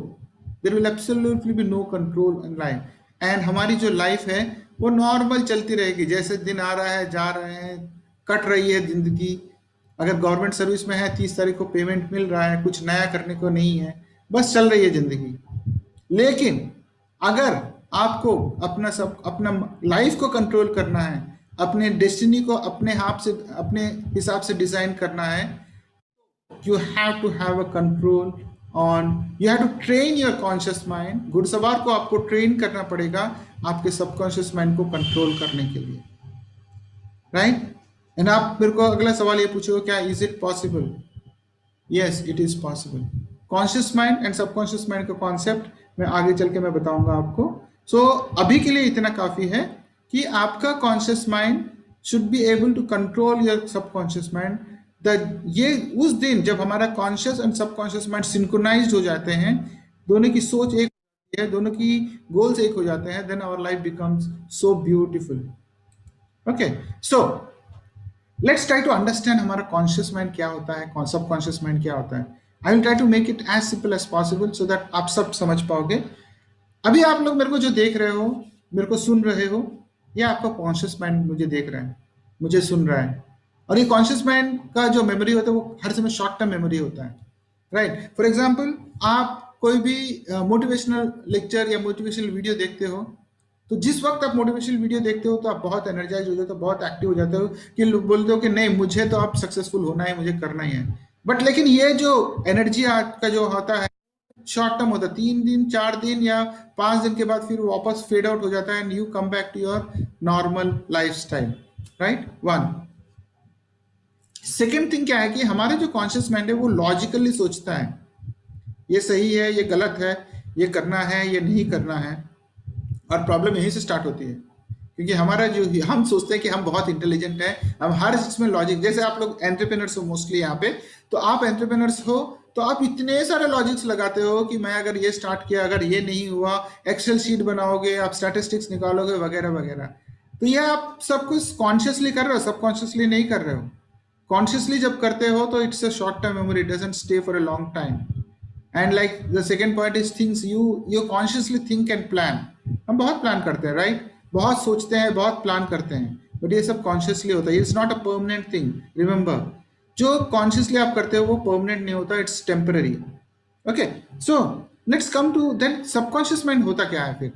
there will absolutely be no control in life. And हमारी जो लाइफ है वो नॉर्मल चलती रहेगी, जैसे दिन आ रहा है जा रहे हैं, कट रही है जिंदगी। अगर गवर्नमेंट सर्विस में है 30 तारीख को पेमेंट मिल रहा है, कुछ नया करने को नहीं है, बस चल रही है जिंदगी। लेकिन अगर आपको अपना लाइफ को कंट्रोल करना है, अपने डेस्टिनी को अपने हिसाब से डिजाइन करना है, you have to have a control on, you have to train your conscious mind। घुड़सवार को आपको ट्रेन करना पड़ेगा आपके सबकॉन्शियस माइंड को कंट्रोल करने के लिए, राइट। एंड आप मेरे को अगला सवाल ये पूछोगे, क्या is it possible? Yes, it is possible. Conscious mind and subconscious mind का कॉन्सेप्ट मैं आगे चल के मैं बताऊंगा आपको। सो अभी के लिए इतना काफी है कि आपका conscious mind should be able to control your subconscious mind. ये उस दिन जब हमारा conscious and subconscious mind synchronized हो जाते हैं, दोनों की सोच एक है, दोनों की गोल्स एक हो जाते हैं, then our life becomes so beautiful. Okay, so let's try to understand हमारा कॉन्शियस माइंड क्या होता है, सबकॉन्शियस माइंड क्या होता है। I will try to make it as simple as possible so that आप सब समझ पाओगे। अभी आप लोग मेरे को जो देख रहे हो, मेरे को सुन रहे हो, ये आपका कॉन्शियस माइंड मुझे देख रहा है, मुझे सुन रहा है। और ये कॉन्शियस माइंड का जो मेमोरी होता है वो हर समय शॉर्ट टर्म मेमोरी होता है, राइट। फॉर एग्जाम्पल, आप कोई भी मोटिवेशनल लेक्चर या मोटिवेशनल वीडियो देखते हो, तो जिस वक्त आप मोटिवेशनल वीडियो देखते हो तो आप बहुत एनर्जाइज हो जाते हो, बहुत एक्टिव हो जाते हो, कि बोलते हो कि नहीं मुझे तो आप सक्सेसफुल होना है, मुझे करना ही है। बट लेकिन ये जो एनर्जी आपका जो होता है शॉर्ट टर्म होता है, 3 दिन 4 दिन या 5 दिन के बाद फिर वापस फेड आउट हो जाता है, and you come back to your normal lifestyle, right. One second thing क्या है कि हमारे जो कॉन्शियस माइंड है वो लॉजिकली सोचता है, ये सही है, ये गलत है, ये करना है, ये नहीं करना है। और प्रॉब्लम यहीं से स्टार्ट होती है, क्योंकि हमारा जो हम सोचते हैं कि हम बहुत इंटेलिजेंट हैं, हम हर चीज में लॉजिक, जैसे आप लोग एंटरप्रेन्योर्स हो मोस्टली यहाँ पे, तो आप एंटरप्रेन्योर्स हो तो आप इतने सारे लॉजिक्स लगाते हो कि मैं अगर ये स्टार्ट किया, अगर ये नहीं हुआ, एक्सेल शीट बनाओगे, आप स्टैटिस्टिक्स निकालोगे, वगैरह वगैरह। तो ये आप सब कुछ कॉन्शियसली कर रहे हो, सबकॉन्शियसली नहीं कर रहे हो। कॉन्शियसली जब करते हो तो it's a short term memory, it doesn't stay for a long time. And like the second point is things you consciously think and plan. हम बहुत प्लान करते हैं, राइट, बहुत सोचते हैं, बहुत प्लान करते हैं, बट ये सब कॉन्शियसली होता है, it's not a permanent thing. Remember, जो कॉन्शियसली आप करते हो वो परमानेंट नहीं होता, it's temporary. Okay, so let's come to then subconscious mind होता क्या है फिर।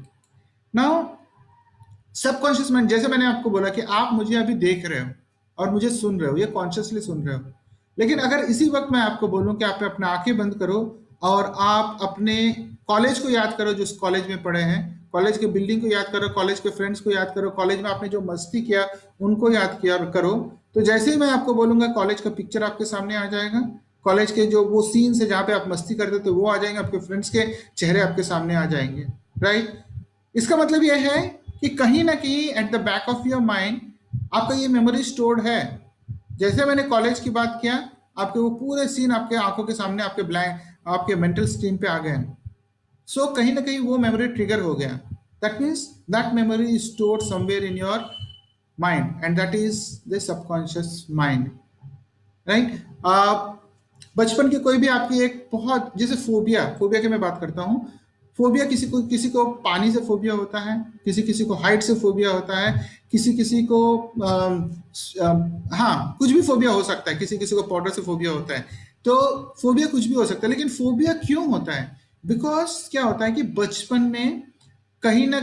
नाउ सबकॉन्शियस माइंड, जैसे मैंने आपको बोला कि आप मुझे अभी देख रहे हो और मुझे सुन रहे हो, ये कॉन्शियसली सुन रहे हो। लेकिन अगर इसी वक्त मैं आपको बोलूं कि आप अपने आंखें बंद करो और आप अपने कॉलेज को याद करो, जो कॉलेज में पढ़े हैं, कॉलेज के बिल्डिंग को याद करो, कॉलेज के फ्रेंड्स को याद करो, कॉलेज में आपने जो मस्ती किया उनको याद किया करो, तो जैसे ही मैं आपको बोलूंगा कॉलेज का पिक्चर आपके सामने आ जाएगा, कॉलेज के जो वो सीन है जहाँ पे आप मस्ती करते थे वो आ जाएंगे, आपके फ्रेंड्स के चेहरे आपके सामने आ जाएंगे, राइट। इसका मतलब यह है कि कहीं ना कहीं at the back of your mind आपका ये मेमोरी स्टोर्ड है। जैसे मैंने कॉलेज की बात किया, आपके वो पूरे सीन आपके आंखों के सामने, आपके ब्लैंक, आपके मेंटल स्ट्रीम पे आ गए। सो कहीं ना कहीं वो मेमोरी ट्रिगर हो गया। That means that memory is stored somewhere in your mind, and that is the subconscious mind, right. बचपन की कोई भी आपकी एक बहुत, जैसे फोबिया, फोबिया की मैं बात करता हूँ। फोबिया किसी को पानी से फोबिया होता है, किसी किसी को हाइट से फोबिया होता है, किसी किसी को हाँ कुछ भी फोबिया हो सकता है, किसी किसी को पाउडर से फोबिया होता है। तो फोबिया कुछ भी हो सकता है, लेकिन फोबिया क्यों होता है? बिकॉज क्या होता है कि बचपन में कहीं ना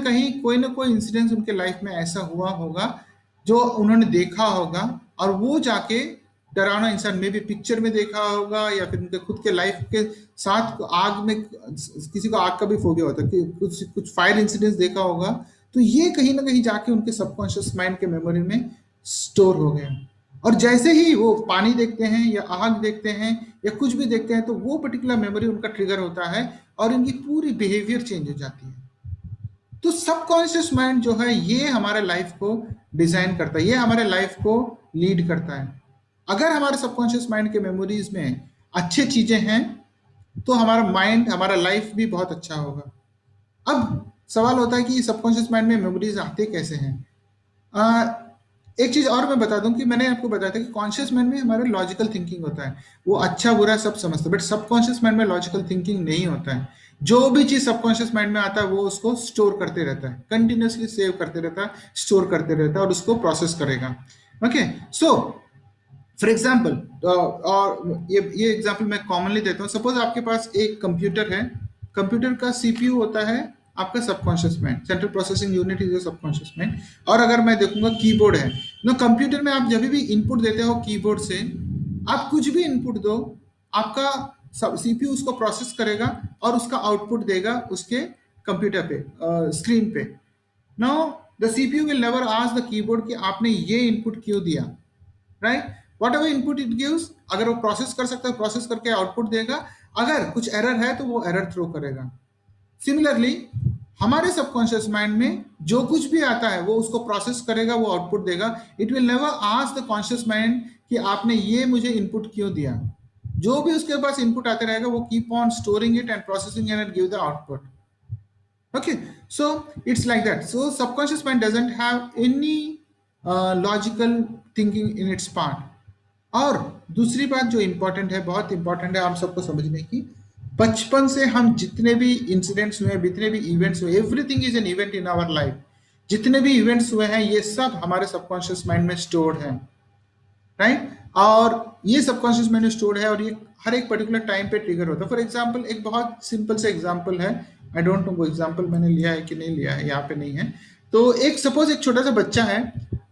कोई इंसिडेंस उनके लाइफ में ऐसा हुआ होगा जो उन्होंने देखा होगा, और वो जाके डरावना इंसान में भी पिक्चर में देखा होगा, या फिर उनके खुद के लाइफ के साथ आग में, किसी को आग का भी फोबिया होता है कि कुछ कुछ फायर इंसिडेंट्स देखा होगा, तो ये कहीं ना कहीं जाके उनके सबकॉन्शियस माइंड के मेमोरी में स्टोर हो गया। और जैसे ही वो पानी देखते हैं या आग देखते हैं या कुछ भी देखते हैं, तो वो पर्टिकुलर मेमोरी उनका ट्रिगर होता है और इनकी पूरी बिहेवियर चेंज हो जाती है। तो सबकॉन्शियस माइंड जो है ये हमारे लाइफ को डिजाइन करता है, ये हमारे लाइफ को लीड करता है। अगर हमारे सबकॉन्शियस माइंड के मेमोरीज में अच्छे चीजें हैं तो हमारा माइंड, हमारा लाइफ भी बहुत अच्छा होगा। अब सवाल होता है कि सबकॉन्शियस माइंड में मेमोरीज आते कैसे हैं। आ, एक चीज और मैं बता दूं कि मैंने आपको बताया था कि कॉन्शियस माइंड में हमारे लॉजिकल थिंकिंग होता है, वो अच्छा बुरा सब समझता है, बट सबकॉन्शियस माइंड में लॉजिकल थिंकिंग नहीं होता है। जो भी चीज सबकॉन्शियस माइंड में आता है वो उसको स्टोर करते रहता है, कंटिन्यूअसली सेव करते रहता है, स्टोर करते रहता है और उसको प्रोसेस करेगा। ओके, सो फॉर एग्जाम्पल, और ये एग्जाम्पल मैं कॉमनली देता हूँ। सपोज आपके पास एक कंप्यूटर है, कंप्यूटर का सीपीयू होता है आपका subconscious mind, central processing unit is subconscious mind. और अगर मैं देखूंगा कीबोर्ड है, ना कंप्यूटर में आप जब भी इनपुट देते हो कीबोर्ड से, आप कुछ भी इनपुट दो, आपका सीपीयू उसको प्रोसेस करेगा और उसका आउटपुट देगा उसके कंप्यूटर पे, स्क्रीन पे। Now the CPU will never ask the keyboard कि आपने ये इनपुट क्यों दिया, right? What ever input it gives, अगर वो प्रोसेस कर सकता है प्रोसेस करके आउटपुट देगा, अगर कुछ एरर है तो वो एरर थ्रो करेगा। सिमिलरली हमारे सबकॉन्शियस माइंड में जो कुछ भी आता है वो उसको प्रोसेस करेगा, वो आउटपुट देगा। It will never ask the conscious mind कि आपने ये मुझे इनपुट क्यों दिया। जो भी उसके पास इनपुट आते रहेगा वो keep on storing it and processing and give the output. Okay, so it's like that. So subconscious mind doesn't have any logical thinking in its part. और दूसरी बात जो इंपॉर्टेंट है, बहुत इंपॉर्टेंट है आप सबको समझने की, बचपन से हम जितने भी इंसिडेंट्स हुए, जितने भी इवेंट्स हुए, everything is an event in our life. जितने भी इवेंट्स हुए हैं ये सब हमारे सबकॉन्शियस माइंड में स्टोर्ड है, राइट? और ये सबकॉन्शियस माइंड में स्टोर्ड है और ये हर एक पर्टिकुलर टाइम पे ट्रिगर होता है। फॉर एग्जाम्पल, एक बहुत सिंपल से एग्जाम्पल है, आई डोंट नो वो एग्जाम्पल मैंने लिया है कि नहीं लिया है, यहाँ पे नहीं है। तो एक सपोज एक छोटा सा बच्चा है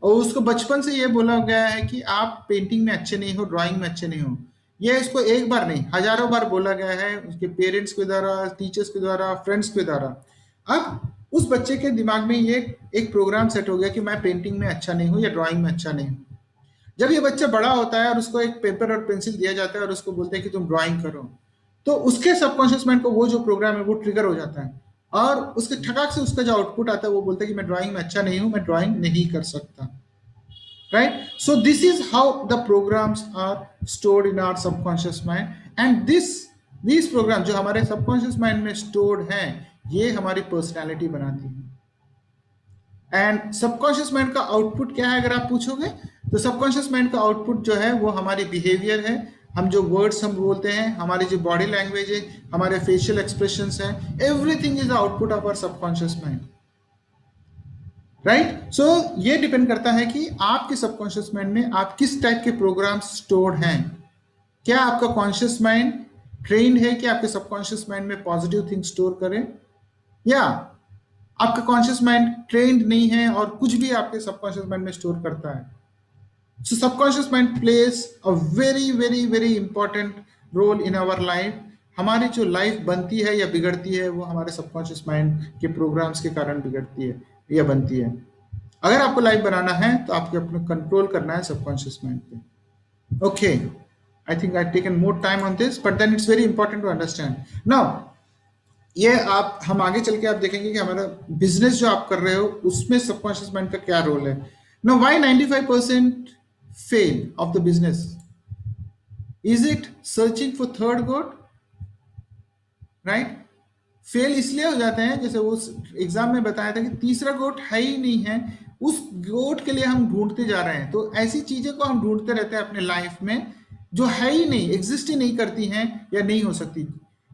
और उसको बचपन से ये बोला गया है कि आप पेंटिंग में अच्छे नहीं हो, ड्राइंग में अच्छे नहीं हो। ये इसको एक बार नहीं हजारों बार बोला गया है उसके पेरेंट्स के द्वारा, टीचर्स के द्वारा, फ्रेंड्स के द्वारा। अब उस बच्चे के दिमाग में ये एक प्रोग्राम सेट हो गया कि मैं पेंटिंग में अच्छा नहीं हूँ या ड्राइंग में अच्छा नहीं हूँ। जब ये बच्चा बड़ा होता है और उसको एक पेपर और पेंसिल दिया जाता है और उसको बोलते हैं कि तुम ड्राइंग करो, तो उसके सबकॉन्शियस माइंड को वो जो प्रोग्राम है वो ट्रिगर हो जाता है और उसके ठटाक से उसका जो आउटपुट आता है वो बोलता है कि मैं ड्राइंग में अच्छा नहीं हूं, मैं ड्राइंग नहीं कर सकता, right? So this is how the programs are stored in our subconscious mind, and this program जो हमारे सबकॉन्शियस माइंड में स्टोर्ड है ये हमारी पर्सनैलिटी बनाती है। एंड सबकॉन्शियस माइंड का आउटपुट क्या है अगर आप पूछोगे, तो सबकॉन्शियस माइंड का आउटपुट जो है वो हमारी बिहेवियर है, हम जो वर्ड्स हम बोलते हैं, हमारी जो बॉडी लैंग्वेज है, हमारे फेशियल एक्सप्रेशंस हैं, everything is the output of our subconscious mind, right? So ये डिपेंड करता है कि आपके सबकॉन्शियस माइंड में आप किस टाइप के प्रोग्राम स्टोर्ड हैं। क्या आपका कॉन्शियस माइंड ट्रेन्ड है कि आपके सबकॉन्शियस माइंड में पॉजिटिव थिंग स्टोर करें, या आपका कॉन्शियस माइंड ट्रेन्ड नहीं है और कुछ भी आपके सबकॉन्शियस माइंड में स्टोर करता है। So subconscious mind plays a very very very important role in our life. हमारी जो लाइफ बनती है या बिगड़ती है वो हमारे सबकॉन्शियस माइंड के प्रोग्राम्स के कारण बिगड़ती है या बनती है। अगर आपको लाइफ बनाना है तो आपको अपने कंट्रोल करना है सबकॉन्शियस माइंड पे। Okay, I think I taken more time on this, but then it's very important to understand. Now ये आप हम आगे चल के आप देखेंगे कि हमारा बिजनेस जो आप कर रहे हो उसमें सबकॉन्शियस माइंड का क्या रोल है। No, why 95% fail of the business? Is it searching for third goat, right? Fail इसलिए हो जाते हैं, जैसे वो एग्जाम में बताया था कि तीसरा गोट है ही नहीं है, उस गोट के लिए हम ढूंढते जा रहे हैं। तो ऐसी चीजें को हम ढूंढते रहते हैं अपने लाइफ में जो है ही नहीं, एग्जिस्ट ही नहीं करती हैं या नहीं हो सकती।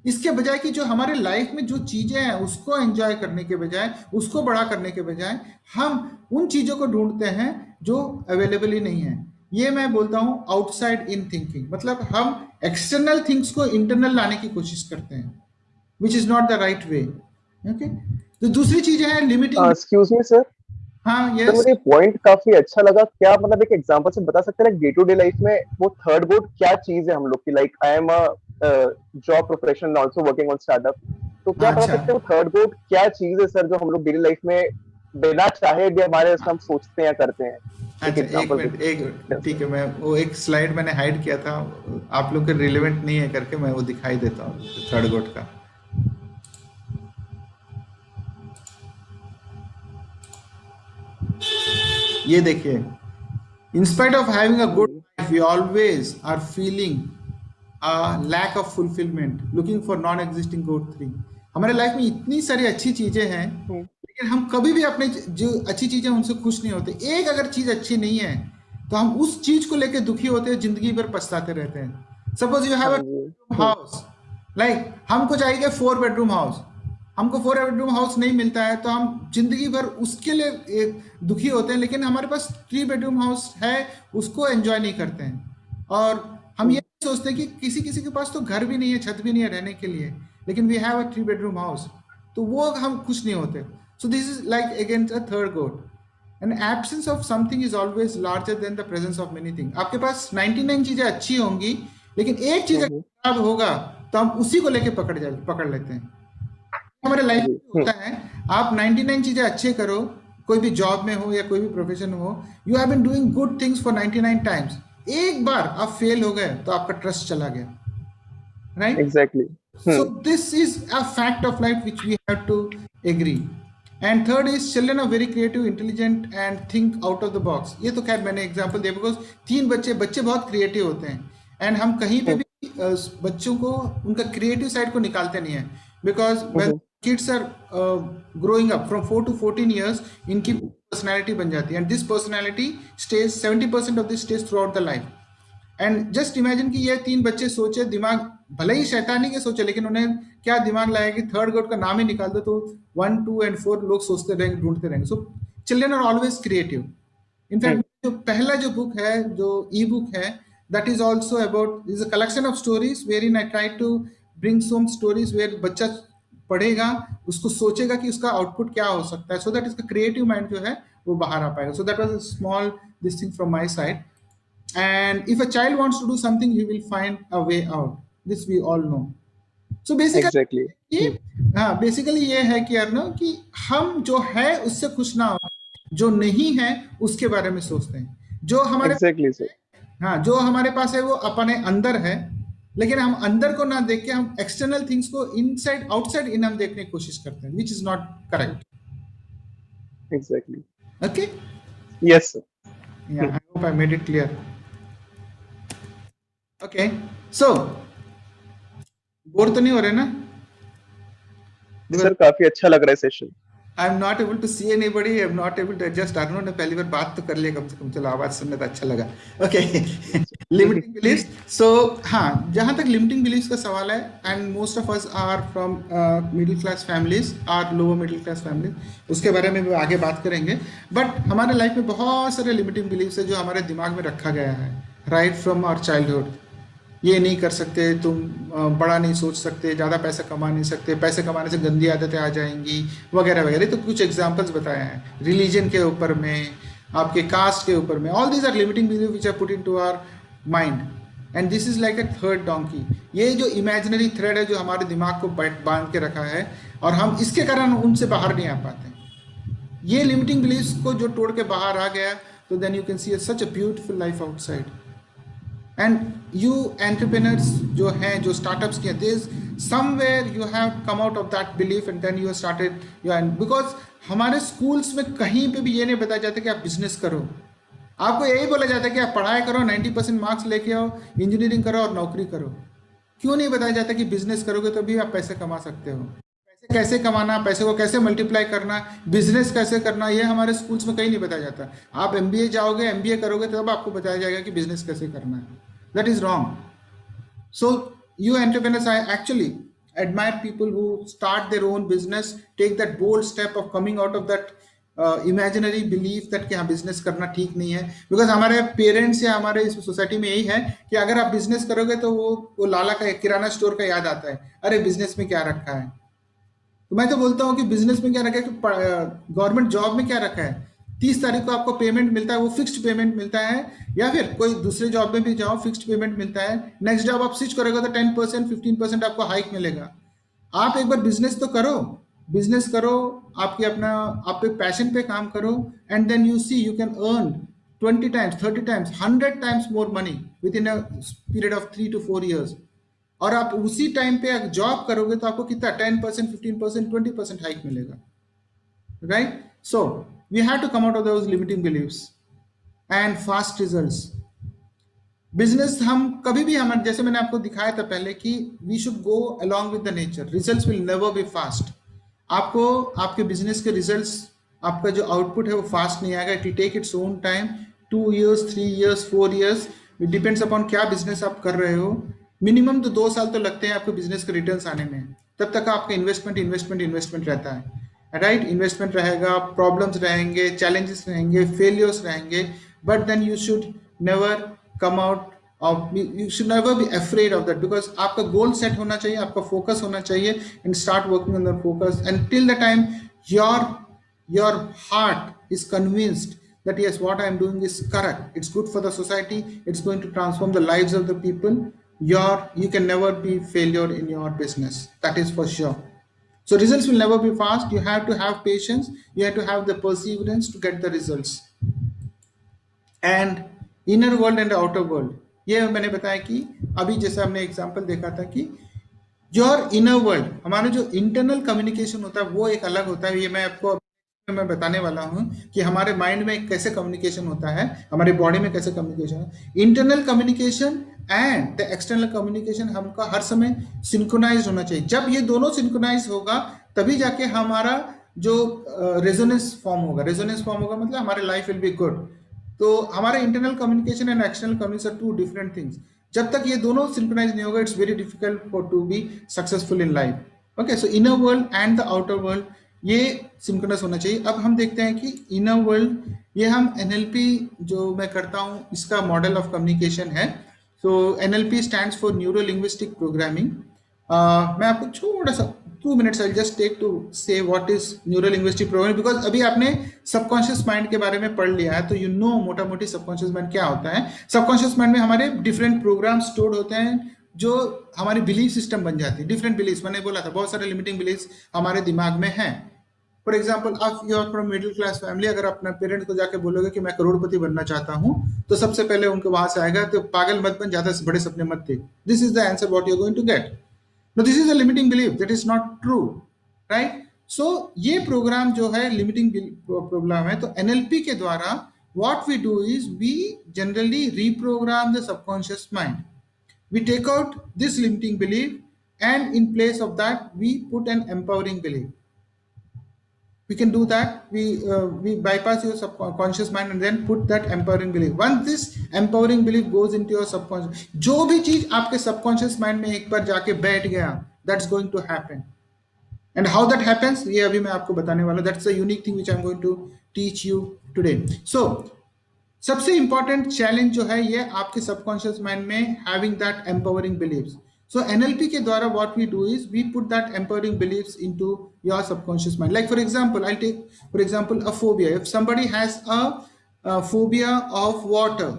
इसके बजाय कि जो हमारे लाइफ में जो चीजें हैं उसको एंजॉय करने के बजाय, उसको बड़ा करने के बजाय, हम उन चीजों को ढूंढते हैं जो अवेलेबल ही नहीं है। ये मैं बोलता हूं आउटसाइड इन थिंकिंग, मतलब हम एक्सटर्नल थिंग्स को इंटरनल लाने की कोशिश करते हैं, which is not the right way. Okay, तो दूसरी चीज है लिमिटिंग। Excuse me sir. हाँ, सर यस। मुझे पॉइंट काफी अच्छा लगा। क्या मतलब एक एग्जांपल से बता सकते हैं डे टू डे लाइफ में वो थर्ड गोट क्या चीज है हम लोग की? Like I am a job professional also working on startup, तो क्या बता अच्छा, सकते हैं वो थर्ड गोट क्या चीज है सर जो हम लोग डेली लाइफ में बिना चाहे भी हमारे हम सोचते हैं या करते हैं? एक अच्छा, एक एग्जांपल मिनट, एक दीजिए मिनट, सर। ठीक है। मैं वो एक स्लाइड मैंने हाइड किया था, आप लोग के रिलेवेंट नहीं है करके, मैं वो दिखाई देता हूँ थर्ड गोट का। ये देखिए, in spite of having a good life, we always are feeling a lack of fulfillment, looking for non-existing good thing. हमारे लाइफ में इतनी सारी अच्छी चीजें हैं, हम्म, लेकिन हम कभी भी अपने जो अच्छी चीजें हैं, उनसे खुश नहीं होते। एक अगर चीज अच्छी नहीं है तो हम उस चीज को लेकर दुखी होते हैं, जिंदगी भर पछताते रहते हैं। सपोज यू हाँ हैव अ जी। हाउस, लाइक हमको चाहिए 4 बेडरूम हाउस, हमको 4 बेडरूम हाउस नहीं मिलता है तो हम जिंदगी भर उसके लिए दुखी होते हैं। लेकिन हमारे पास 3 बेडरूम हाउस है, उसको एंजॉय नहीं करते हैं। और हम ये हम्म, सोचते हैं कि किसी किसी के पास तो घर भी नहीं है, छत भी नहीं है रहने के लिए, लेकिन we have a 3 bedroom house, तो वो हम खुश नहीं होते। So this is like against a third goat. And absence of something is always larger than the presence of many thing. आपके पास 99 चीजें अच्छी होंगी, लेकिन एक चीज अगर हम्म, खराब होगा तो हम उसी को लेके पकड़ लेते हैं। हमारे लाइफ जी। में होता है। आप 99 चीजें अच्छे करो, कोई भी जॉब में हो या कोई भी प्रोफेशन हो, you have been doing good things for 99 times, एक बार आप फेल हो गए तो आपका ट्रस्ट चला गया, right? Exactly. So this is a fact of life which we have to agree. And third is children are very creative, intelligent and think out of the box. ये तो खैर मैंने एग्जांपल दिया, बिकॉज तीन बच्चे बच्चे बहुत क्रिएटिव होते हैं। एंड हम कहीं पे भी बच्चों को उनका क्रिएटिव साइड को निकालते नहीं है, because when kids are growing up from 4 to 14 years, इनकी पर्सनैलिटी बन जाती है, and this personality stage 70% of this stage throughout the life. And just imagine कि ये तीन बच्चे सोचे, दिमाग भले ही शैतानी के सोचे, लेकिन उन्हें क्या दिमाग लाया कि थर्ड गॉड का नाम ही निकाल दो तो 1, 2 and 4 लोग सोचते रहेंगे, ढूंढते रहेंगे। So children are always creative. In fact जो पहला जो बुक है, जो ई बुक है, that is also about, is a collection of stories wherein I try to bring some stories where बच्चा पढ़ेगा, उसको सोचेगा कि उसका आउटपुट क्या हो सकता है, सो दैट इसका क्रिएटिव माइंड जो है वो बाहर आ पाएगा। So that was a small this thing from my side. And if a child wants to do something, he will find a way out. This we all know. So basically exactly. ये, हाँ basically ये है कि अर्नव कि हम जो है उससे खुश ना हो, जो नहीं है उसके बारे में सोचते हैं। जो हमारे, एग्जैक्टली सर। हाँ जो हमारे पास है वो अपने अंदर है, लेकिन हम अंदर को ना देख के हम एक्सटर्नल थिंग्स को इनसाइड आउटसाइड इन हम देखने की कोशिश करते हैं, which is not correct. Exactly. Okay, yes sir. या I hope I made it clear. Okay, so bore तो नहीं हो रहे ना? सर काफी अच्छा लग रहा है session. I am not able to see anybody, I am not able to adjust. अर्नो ने पहली बार बात तो कर लिया कम से कम, चलो आवाज सुनने तो अच्छा लगा। Okay, limiting beliefs. सो हाँ, जहाँ तक लिमिटिंग बिलीफ्स का सवाल है, and most of us are from middle class families are lower middle class families, उसके बारे में भी आगे बात करेंगे। बट हमारे लाइफ में बहुत सारे लिमिटिंग बिलीफ्स है जो हमारे दिमाग में रखा गया है राइट फ्रॉम आवर चाइल्डहुड। ये नहीं कर सकते तुम, बड़ा नहीं सोच सकते, ज़्यादा पैसा कमा नहीं सकते, पैसे कमाने से गंदी आदतें आ जाएंगी, वगैरह वगैरह। तो कुछ एग्जांपल्स बताए हैं रिलीजन के ऊपर में, आपके कास्ट के ऊपर में। All these are limiting belief which are put into our mind, and this is like a third donkey. ये जो इमेजिनरी थ्रेड है जो हमारे दिमाग को बांध के रखा है, और हम इसके कारण उनसे बाहर नहीं आ पाते। ये लिमिटिंग बिलीफ्स को जो तोड़ के बाहर आ गया, तो then you can see such a beautiful life outside. And you entrepreneurs जो हैं, जो स्टार्टअप्स किए, this somewhere you have come out of that belief and then you started your, because हमारे स्कूल्स में कहीं पे भी ये नहीं बताया जाता कि आप बिजनेस करो। आपको यही बोला जाता है कि आप पढ़ाई करो, 90% मार्क्स लेके आओ, इंजीनियरिंग करो और नौकरी करो। क्यों नहीं बताया जाता कि बिजनेस करोगे तो भी आप पैसे कमा सकते हो? पैसे कैसे कमाना, पैसे को कैसे मल्टीप्लाई करना, बिजनेस कैसे करना, ये हमारे स्कूल्स में कहीं नहीं बताया जाता। आप एमबीए जाओगे, एमबीए करोगे तब आपको बताया जाएगा कि बिजनेस कैसे करना है। That is wrong. So you entrepreneurs, I actually admire people who start their own business, take that bold step of coming out of that imaginary belief that कि हाँ बिजनेस करना ठीक नहीं है। बिकॉज हमारे पेरेंट्स या हमारे इस सोसाइटी में यही है कि अगर आप बिजनेस करोगे तो वो लाला का किराना स्टोर का याद आता है, अरे बिजनेस में क्या रखा है। तो मैं तो बोलता हूँ कि बिजनेस में क्या रखा है, कि गवर्नमेंट जॉब में क्या रखा है, 30 तारीख को आपको पेमेंट मिलता है, वो फिक्स्ड पेमेंट मिलता है। या फिर कोई दूसरे जॉब में भी जाओ, फिक्स्ड पेमेंट मिलता है। नेक्स्ट जॉब आप स्विच करोगे तो 10% 15% आपको हाइक मिलेगा। आप एक बार बिजनेस तो करो, बिजनेस करो, आपके अपना, आप पे पैशन पे काम करो, and then you see you can earn 20 times 30 times 100 times more money within a period of 3 to 4 years। और आप उसी टाइम पे जॉब करोगे तो आपको कितना 10% 15% 20% हाइक मिलेगा, right? So we have to come out of those limiting believes and fast results. Business हम कभी भी, हमारे जैसे मैंने आपको दिखाया था पहले कि we should go along with the nature, results will never be fast. आपको आपके बिजनेस के रिजल्ट्स, आपका जो आउटपुट है वो फास्ट नहीं आएगा, it will take its own time, 2 years, 3 years, 4 years, it depends upon क्या बिजनेस आप कर रहे हो। मिनिमम तो 2 साल तो लगते हैं आपको बिजनेस के रिटर्न्स आने में, तब तक आपका इन्वेस्टमेंट इन्वेस्टमेंट इन्वेस्टमेंट रहता है, राइट? इन्वेस्टमेंट रहेगा, प्रॉब्लम्स रहेंगे, चैलेंजेस रहेंगे, फेलियर्स रहेंगे, but then you should never come out of, you should never be afraid of that, because आपका गोल सेट होना चाहिए, आपका फोकस होना चाहिए, and start working on the focus until the time your your heart is convinced that yes, what I am doing is correct, it's good for the society, it's going to transform the lives of the people, you can never be failure in your business, that is for sure. So results will never be fast, you have to have patience, you have to have the perseverance to get the results. And inner world and outer world, ये मैंने बताया कि अभी जैसे हमने example देखा था कि योर इनर वर्ल्ड, हमारा जो इंटरनल कम्युनिकेशन होता है वो एक अलग होता है। ये मैं आपको मैं बताने वाला हूँ कि हमारे माइंड में कैसे कम्युनिकेशन होता है, हमारे बॉडी में कैसे कम्युनिकेशन है। Internal communication and the external communication हमका हर समय सिंक्रोनाइज होना चाहिए। जब ये दोनों सिंक्रोनाइज होगा तभी जाके हमारा जो रेजोनेंस फॉर्म होगा। रेजोनेंस फॉर्म होगा मतलब हमारे लाइफ विल बी गुड। तो हमारे internal communication and external communication two different things. जब तक ये दोनों सिंक्रोनाइज नहीं होगा, it's very difficult for to be successful in life. Okay, so inner world and the outer world ये सिंक्रोनस होना चाहिए। अब हम देखते हैं कि इनर वर्ल्ड, ये हम एनएलपी जो मैं करता हूँ इसका मॉडल ऑफ कम्युनिकेशन है। So NLP stands for neuro linguistic programming. मैं आपको छोटा सा 2 minutes I just take to say what is neuro linguistic programming, because अभी आपने सबकॉन्शियस माइंड के बारे में पढ़ लिया है तो यू नो मोटा मोटी सबकॉन्शियस माइंड क्या होता है। सबकॉन्शियस माइंड में हमारे डिफरेंट प्रोग्राम स्टोर होते हैं जो हमारी बिलीफ सिस्टम बन जाती है। डिफरेंट बिलीफ, मैंने बोला था बहुत सारे लिमिटिंग बिलीफ हमारे दिमाग में हैं। फॉर एग्जाम्पल, आप you are from middle class family, अगर अपना पेरेंट्स को जाके बोलोगे कि मैं करोड़पति बनना चाहता हूँ, तो सबसे पहले उनको वहां से आएगा तो पागल मत बन, ज्यादा बड़े सपने मत देख। This is the answer what you are going to get. No, this is a limiting belief, that is not true, right? So ये प्रोग्राम जो है लिमिटिंग प्रोग्राम है। तो एनएलपी के द्वारा what we do is we generally reprogram the subconscious mind. We take out this limiting belief and in place of that we put an empowering belief. We can do that. We bypass your subconscious mind and then put that empowering belief. Once this empowering belief goes into your subconscious, जो भी चीज आपके subconscious mind में एक बार जाके बैठ गया, that's going to happen. And how that happens, ये अभी मैं आपको बताने वाला हूँ. That's the unique thing which I'm going to teach you today. So सबसे इंपॉर्टेंट चैलेंज जो है ये आपके सबकॉन्शियस माइंड में having that empowering beliefs. So NLP के द्वारा what we do is we put that empowering beliefs into your subconscious mind. Like for example, I take for example a phobia. If somebody has a phobia of water,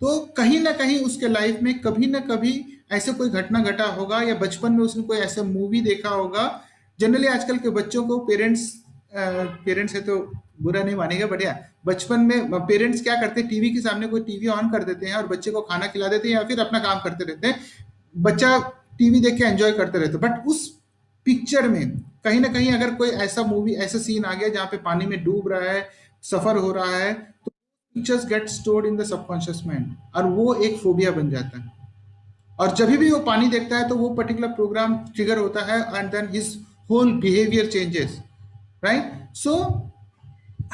तो कहीं ना कहीं उसके life में कभी ना कभी ऐसे कोई घटना घटा होगा या बचपन में उसने कोई ऐसा मूवी देखा होगा। जनरली आजकल के बच्चों को पेरेंट्स है तो बुरा नहीं मानेगा, बट या बचपन में पेरेंट्स क्या करते हैं, टीवी के सामने कोई टीवी ऑन कर देते हैं और बच्चे को खाना खिला देते हैं या फिर अपना काम करते रहते हैं। बच्चा टीवी देख के एंजॉय करते रहते हैं, बट उस पिक्चर में कहीं ना कहीं अगर कोई ऐसा मूवी, ऐसा सीन आ गया जहाँ पे पानी में डूब रहा है, सफर हो रहा है, तो pictures get stored in the subconscious mind और वो एक फोबिया बन जाता है। और जब भी वो पानी देखता है तो वो पर्टिकुलर प्रोग्राम ट्रिगर होता है and then his whole behaviour changes, right? So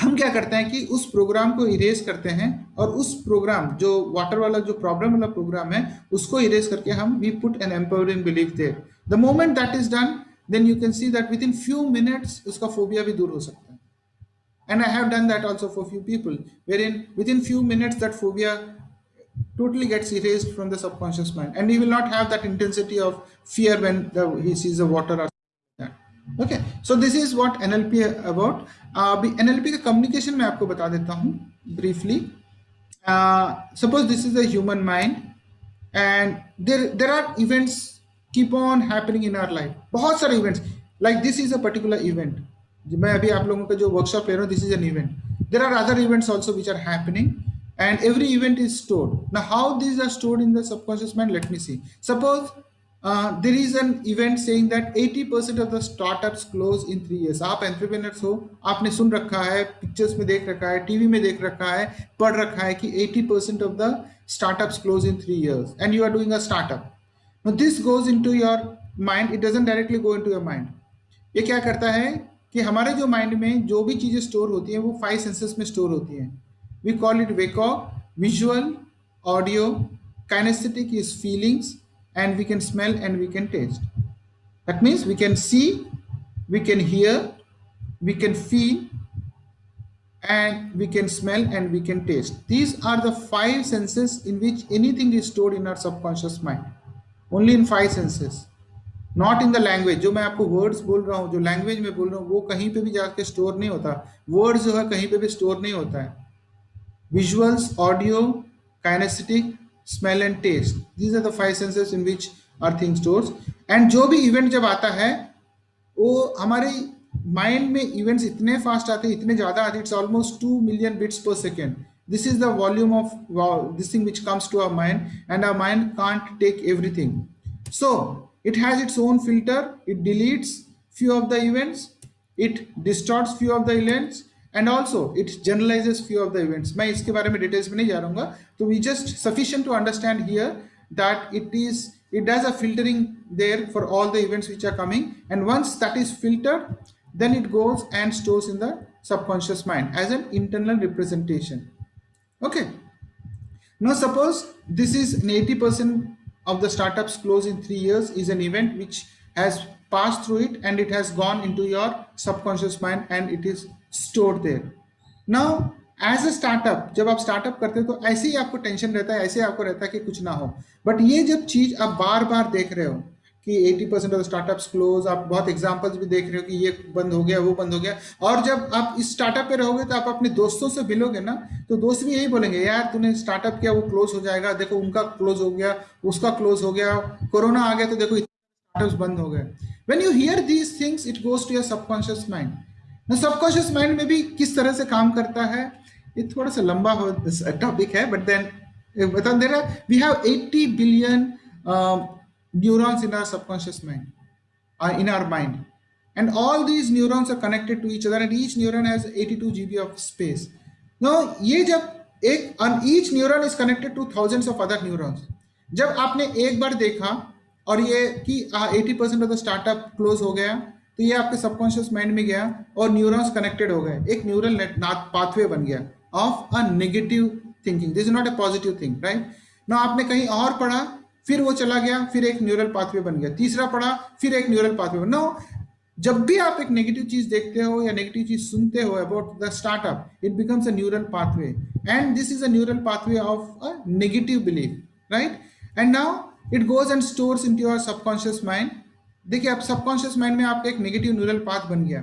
हम क्या करते हैं कि उस प्रोग्राम को इरेज करते हैं और उस प्रोग्राम जो वाटर वाला जो प्रॉब्लम वाला प्रोग्राम है उसको इरेज करके हम we put an empowering belief there. The moment that is done, then you can see that within few minutes उसका फोबिया भी दूर हो सकता है। And I have done that also for few people, where in within few minutes that phobia totally gets erased from the subconscious mind and he will not have that intensity of fear when he sees the water or that. Okay, so this is what NLP about. NLP का communication मैं आपको बता देता हूँ briefly. Suppose this is a human mind and there are events keep on happening in our life. बहुत सारे events, like this is a particular event. मैं अभी आप लोगों का जो workshop ले रहा हूँ, this is an event. There are other events also which are happening and every event is stored. Now how these are stored in the subconscious mind, let me see. Suppose there is an event saying that 80% of the startups close in 3 years. आप entrepreneurs हो, आपने सुन रखा है, pictures में देख रखा है, TV में देख रखा है, पढ़ रखा है कि 80% of the startups close in 3 years, and you are doing a startup. Now this goes into your mind. It doesn't directly go into your mind. ये क्या करता है कि हमारे जो माइंड में जो भी चीज़ें स्टोर होती हैं वो 5 सेंसेस में स्टोर होती हैं. We call it VAKO, visual, audio, kinesthetic is feelings, and we can smell and we can taste. That means we can see, we can hear, we can feel, and we can smell and we can taste. These are the 5 senses in which anything is stored in our subconscious mind. Only in 5 senses. Not in the language. जो मैं आपको words बोल रहा हूँ, जो language में बोल रहा हूँ, वो कहीं पे भी जाके स्टोर नहीं होता. वर्ड्स जो है कहीं पे भी स्टोर नहीं होता है. Visuals, audio, kinaesthetic, smell and taste, these are the 5 senses in which are thing stores. And जो भी इवेंट जब आता है वो हमारे माइंड में इवेंट्स इतने फास्ट आते हैं, इतने ज़्यादा आते हैं, इट्स ऑलमोस्ट 2 मिलियन बिट्स पर second. This is the volume of this thing which comes to our mind, and our mind can't take everything. So it has its own filter. It deletes few of the events, it distorts few of the events, and also it generalizes few of the events. मैं इसके बारे में details में नहीं जा रहूँगा. तो we just sufficient to understand here that it does a filtering there for all the events which are coming, and once that is filtered, then it goes and stores in the subconscious mind as an internal representation. Okay. Now suppose this is an 80% of the startups close in 3 years is an event which has passed through it, and it has gone into your subconscious mind and it is stored there. Now as a startup, जब आप startup करते हो तो ऐसे ही आपको tension रहता है, ऐसे ही आपको रहता है कि कुछ ना हो. बट ये जब चीज आप बार बार देख रहे हो कि 80% ऑफ द स्टार्टअप्स क्लोज, आप बहुत एग्जांपल्स भी देख रहे हो कि ये बंद हो गया, वो बंद हो गया, और जब आप इस स्टार्टअप पे रहोगे तो आप अपने दोस्तों से मिलोगे ना, तो दोस्त भी यही बोलेंगे, यार तूने स्टार्टअप किया, वो क्लोज हो जाएगा, देखो उनका क्लोज हो गया, उसका क्लोज हो गया, कोरोना आ गया तो देखो स्टार्टअप्स बंद हो गए. When you hear these things, it goes to your subconscious mind. ना सबकॉन्शियस माइंड में भी किस तरह से काम करता है, ये थोड़ा सा लंबा टॉपिक है, but then there are we have 80 billion neurons in our subconscious mind, in our mind, and all these neurons are connected to each other, and each neuron has 82 GB of space. Now ये जब and each neuron is connected to thousands of other neurons. जब आपने एक बार देखा और ये कि 80% of the startup close हो गया, तो ये आपके सबकॉन्शियस माइंड में गया और न्यूरॉन्स कनेक्टेड हो गए, एक न्यूरल पाथवे बन गया of a negative thinking. This is not a positive thing, right. ना आपने कहीं और पढ़ा, फिर वो चला गया, फिर एक न्यूरल पाथवे बन गया, तीसरा पढ़ा, फिर एक न्यूरल पाथवे बन. नो, जब भी आप एक नेगेटिव चीज देखते हो या नेगेटिव चीज सुनते हो about the startup, it becomes a neural pathway, and this is a neural pathway of a negative belief, right. And now it goes and stores into your subconscious mind. देखिए, आप subconscious mind में आपका एक negative neural path बन गया.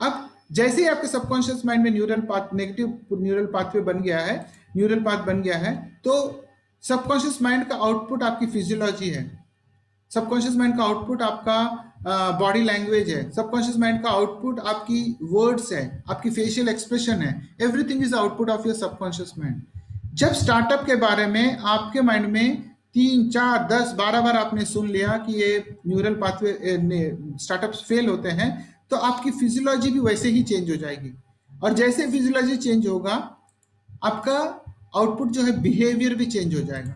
अब जैसे ही आपके सबकॉन्शियस माइंड में नेगेटिव न्यूरल पाथवे बन गया है, न्यूरल पाथ बन गया है, तो सबकॉन्शियस माइंड का आउटपुट आपकी फिजियोलॉजी है, सबकॉन्शियस माइंड का आउटपुट आपका बॉडी लैंग्वेज है, सबकॉन्शियस माइंड का आउटपुट आपकी वर्ड्स है, आपकी फेशियल एक्सप्रेशन है. Everything is output of your subconscious mind. जब स्टार्टअप के बारे में आपके माइंड में 3, 4, 10, 12 बार आपने सुन लिया कि ये न्यूरल पाथवे स्टार्टअप्स फेल होते हैं, तो आपकी फिजियोलॉजी भी वैसे ही चेंज हो जाएगी. और जैसे फिजियोलॉजी चेंज होगा, आपका आउटपुट जो है बिहेवियर भी चेंज हो जाएगा.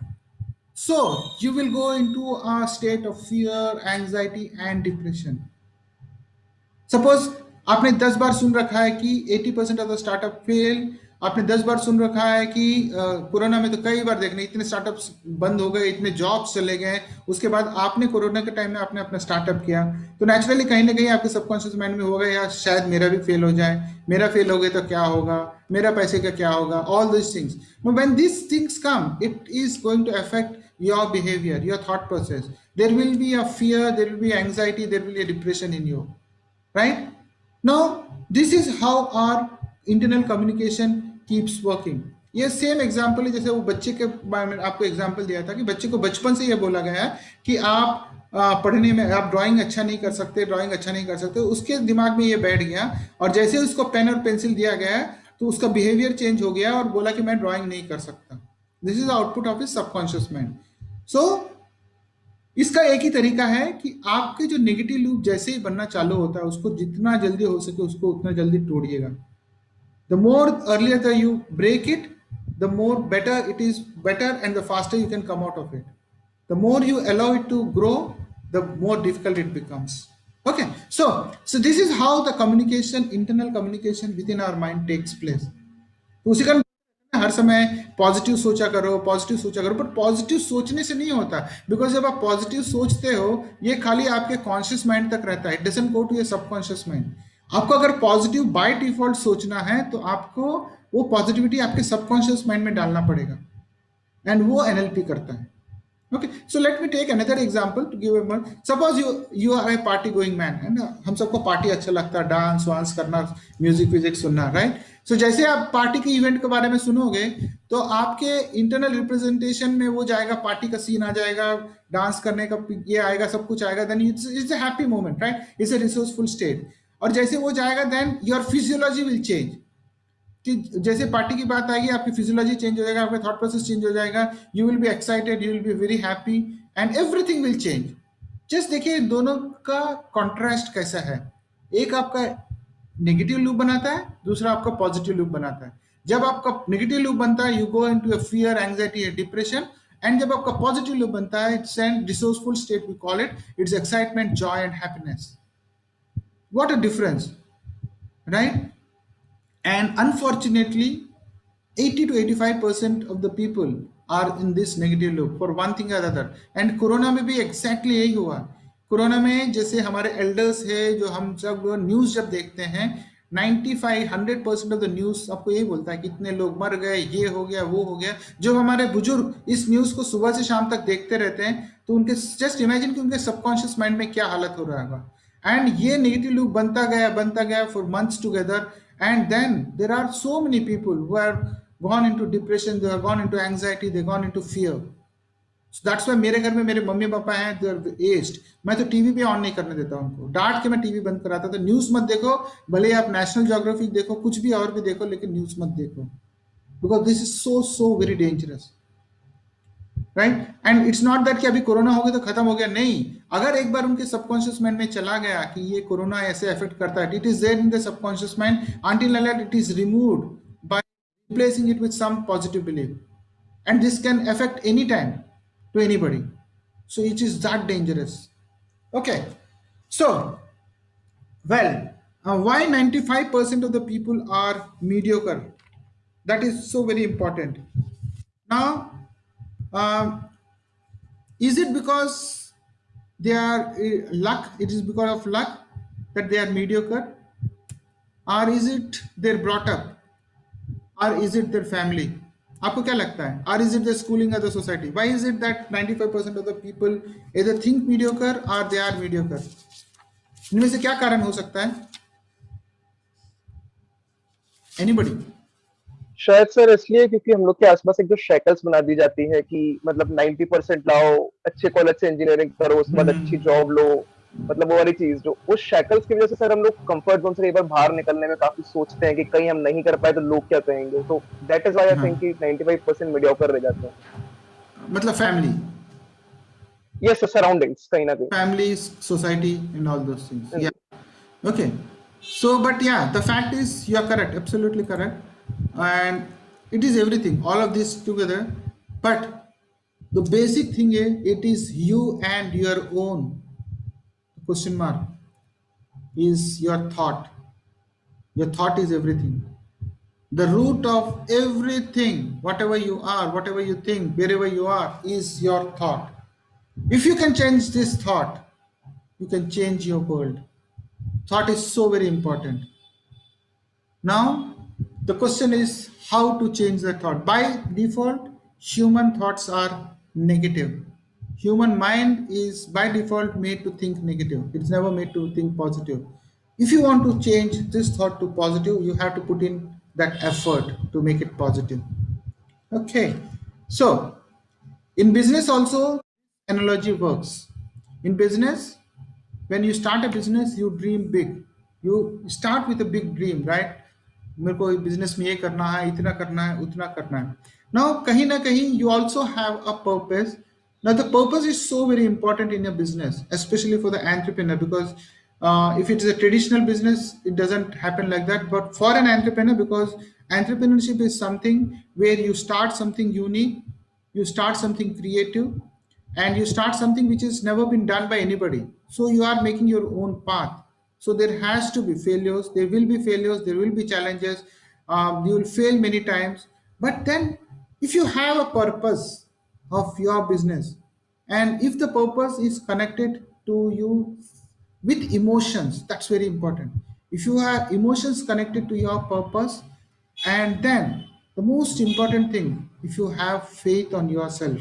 So you will go into a state of fear, anxiety and depression. Suppose आपने 10 बार सुन रखा है कि 80% ऑफ द स्टार्टअप फेल, आपने 10 बार सुन रखा है कि कोरोना में तो कई बार देखने इतने स्टार्टअप्स बंद हो गए, इतने जॉब्स चले गए, उसके बाद आपने कोरोना के टाइम में आपने अपना स्टार्टअप किया, तो नेचुरली कहीं ना कहीं आपके सबकॉन्शियस माइंड में होगा, यार शायद मेरा भी फेल हो जाए, मेरा फेल हो गया तो क्या होगा, मेरा पैसे का क्या होगा, all this things. When this things come, it is going to affect your behavior, your thought process. There will be a fear, there will be anxiety, there will be a depression in you, right? Now this is how our internal communication keeps working. ये same example है, जैसे वो बच्चे के बारे में आपको example दिया था कि बच्चे को बचपन से ये बोला गया है कि आप पढ़ने में, आप ड्राइंग अच्छा नहीं कर सकते, ड्राइंग अच्छा नहीं कर सकते, उसके दिमाग में ये बैठ गया, और जैसे उसको पेन और पेंसिल दिया गया है तो उसका बिहेवियर चेंज हो गया और बोला कि मैं ड्राइंग नहीं कर सकता. This is output of his subconscious mind. So इसका एक ही तरीका है कि आपके जो नेगेटिव लूप जैसे ही बनना चालू होता है, उसको जितना जल्दी हो सके उसको उतना जल्दी तोड़िएगा। The more earlier that you break it, the more better it is, better and the faster you can come out of it. The more you allow it to grow, the more difficult it becomes. Okay, so this is how the communication, internal communication within our mind takes place. तो उसी कारण हर समय positive सोचा करो, positive सोचा करो, but positive सोचने से नहीं होता, बिकॉज जब आप पॉजिटिव सोचते हो ये खाली आपके कॉन्शियस माइंड तक रहता है, it doesn't go to your subconscious mind. आपको अगर पॉजिटिव बाय डिफॉल्ट सोचना है तो आपको वो पॉजिटिविटी आपके सबकॉन्शियस माइंड में डालना पड़ेगा, एंड वो एनएलपी करता है। Okay, so let me take another example to give a more. Suppose you are a party going man, and हम सबको पार्टी अच्छा लगता है, डांस वांस करना, म्यूजिक व्यूजिक सुनना, राइट? सो जैसे आप पार्टी के इवेंट के बारे में सुनोगे तो आपके इंटरनल रिप्रेजेंटेशन में वो जाएगा, पार्टी का सीन आ जाएगा, डांस करने का ये आएगा, सब कुछ आएगा, then it's a happy moment, right? It's a resourceful state. और जैसे वो जाएगा then your physiology will change. कि जैसे पार्टी की बात आएगी आपकी फिजियोलॉजी चेंज हो जाएगा, आपका थॉट प्रोसेस चेंज हो जाएगा, you will be excited, you will be very happy and everything will change. Just देखिए दोनों का कॉन्ट्रास्ट कैसा है, एक आपका नेगेटिव लूप बनाता है, दूसरा आपका पॉजिटिव लूप बनाता है। जब आपका नेगेटिव लूप बनता है you go into a fear, anxiety, depression, and जब आपका पॉजिटिव लूप बनता है it's an resourceful state, we call it, it's excitement, joy and happiness. What a difference, right? And unfortunately 80 to 85% of the people are in this negative loop for one thing or other. And corona में भी exactly यही हुआ। Corona में जैसे हमारे elders है, जो हम सब न्यूज जब देखते हैं 95-100% ऑफ द न्यूज आपको यही बोलता है कि इतने लोग मर गए, ये हो गया, वो हो गया। जो हमारे बुजुर्ग इस न्यूज को सुबह से शाम तक देखते रहते हैं तो उनके जस्ट इमेजिन कि उनके सबकॉन्शियस माइंड में क्या हालत हो रहा होगा। एंड ये नेगेटिव लूप बनता गया for months together, and then there are so many people who have gone into depression, they have gone into anxiety, they have gone into fear. So that's why मेरे घर में मेरे mummy papa हैं, they are aged, मैं तो TV भी on नहीं करने देता उनको, डांट के मैं टीवी बंद कराता था। न्यूज मत देखो, भले आप नेशनल ज्योग्राफी देखो, कुछ भी और भी देखो, लेकिन न्यूज मत देखो, because this is so very dangerous, right? And it's not that कि अभी कोरोना हो गया तो खत्म हो गया, नहीं। अगर एक बार उनके सबकॉन्शियस माइंड में चला गया कि ये कोरोना ऐसे अफेक्ट करता है, it is there in the subconscious mind until it is removed by replacing it with some positive belief, and this can affect any time to anybody, so it is that dangerous. Okay, so well, why 95% of the people are mediocre? That is so very important. Now, um, is it because they are luck, it is because of luck that they are mediocre, or is it they're brought up, or is it their family? आपको क्या लगता है? Or is it the schooling of the society? Why is it that 95% of the people either think mediocre or they are mediocre? इनमें से क्या कारण हो सकता है? Anybody? शायद सर इसलिए क्योंकि हम लोग के आसपास एक जो शैकल्स बना दी जाती है कि मतलब 90% लाओ, अच्छे कॉलेज से इंजीनियरिंग करो, उसके बाद अच्छी जॉब लो, मतलब वो वाली चीज, जो उस शैकल्स की वजह से सर हम लोग कंफर्ट जोन से एक बार बाहर निकलने में काफी सोचते हैं कि कहीं हम नहीं कर पाए तो लोग क्या कहेंगे। तो दैट इज व्हाई आई हाँ, थिंक कि 95% मीडियोकर रह जाते हैं। मतलब फैमिली, यस सर, सराउंडिंग्स कहीं ना कहीं। families, society, and all those things. हाँ Yeah. Ji. Okay. So, but yeah, the fact is you are correct, absolutely correct, and it is everything, all of this together. But the basic thing is it is you and your own question mark is your thought. Your thought is everything. The root of everything, whatever you are, whatever you think, wherever you are, is your thought. If you can change this thought, you can change your world. Thought is so very important. Now, the question is how to change the thought. By default, human thoughts are negative. Human mind is by default made to think negative. It's never made to think positive. If you want to change this thought to positive, you have to put in that effort to make it positive. Okay. So, in business also, analogy works. In business, when you start a business, you dream big. You start with a big dream, right? मेरे को business में ये करना है, इतना करना है, उतना करना है। नाउ कहीं ना कहीं you also have a purpose Now, the purpose is so very important in your business, especially for the entrepreneur, because if it is a traditional business, it doesn't happen like that. But for an entrepreneur, because entrepreneurship is something where you start something unique, you start something creative, and you start something which has never been done by anybody. So you are making your own path. So there has to be failures. There will be failures. There will be challenges. You will fail many times. But then, if you have a purpose of your business, and if the purpose is connected to you with emotions, that's very important. If you have emotions connected to your purpose, and then the most important thing, if you have faith on yourself,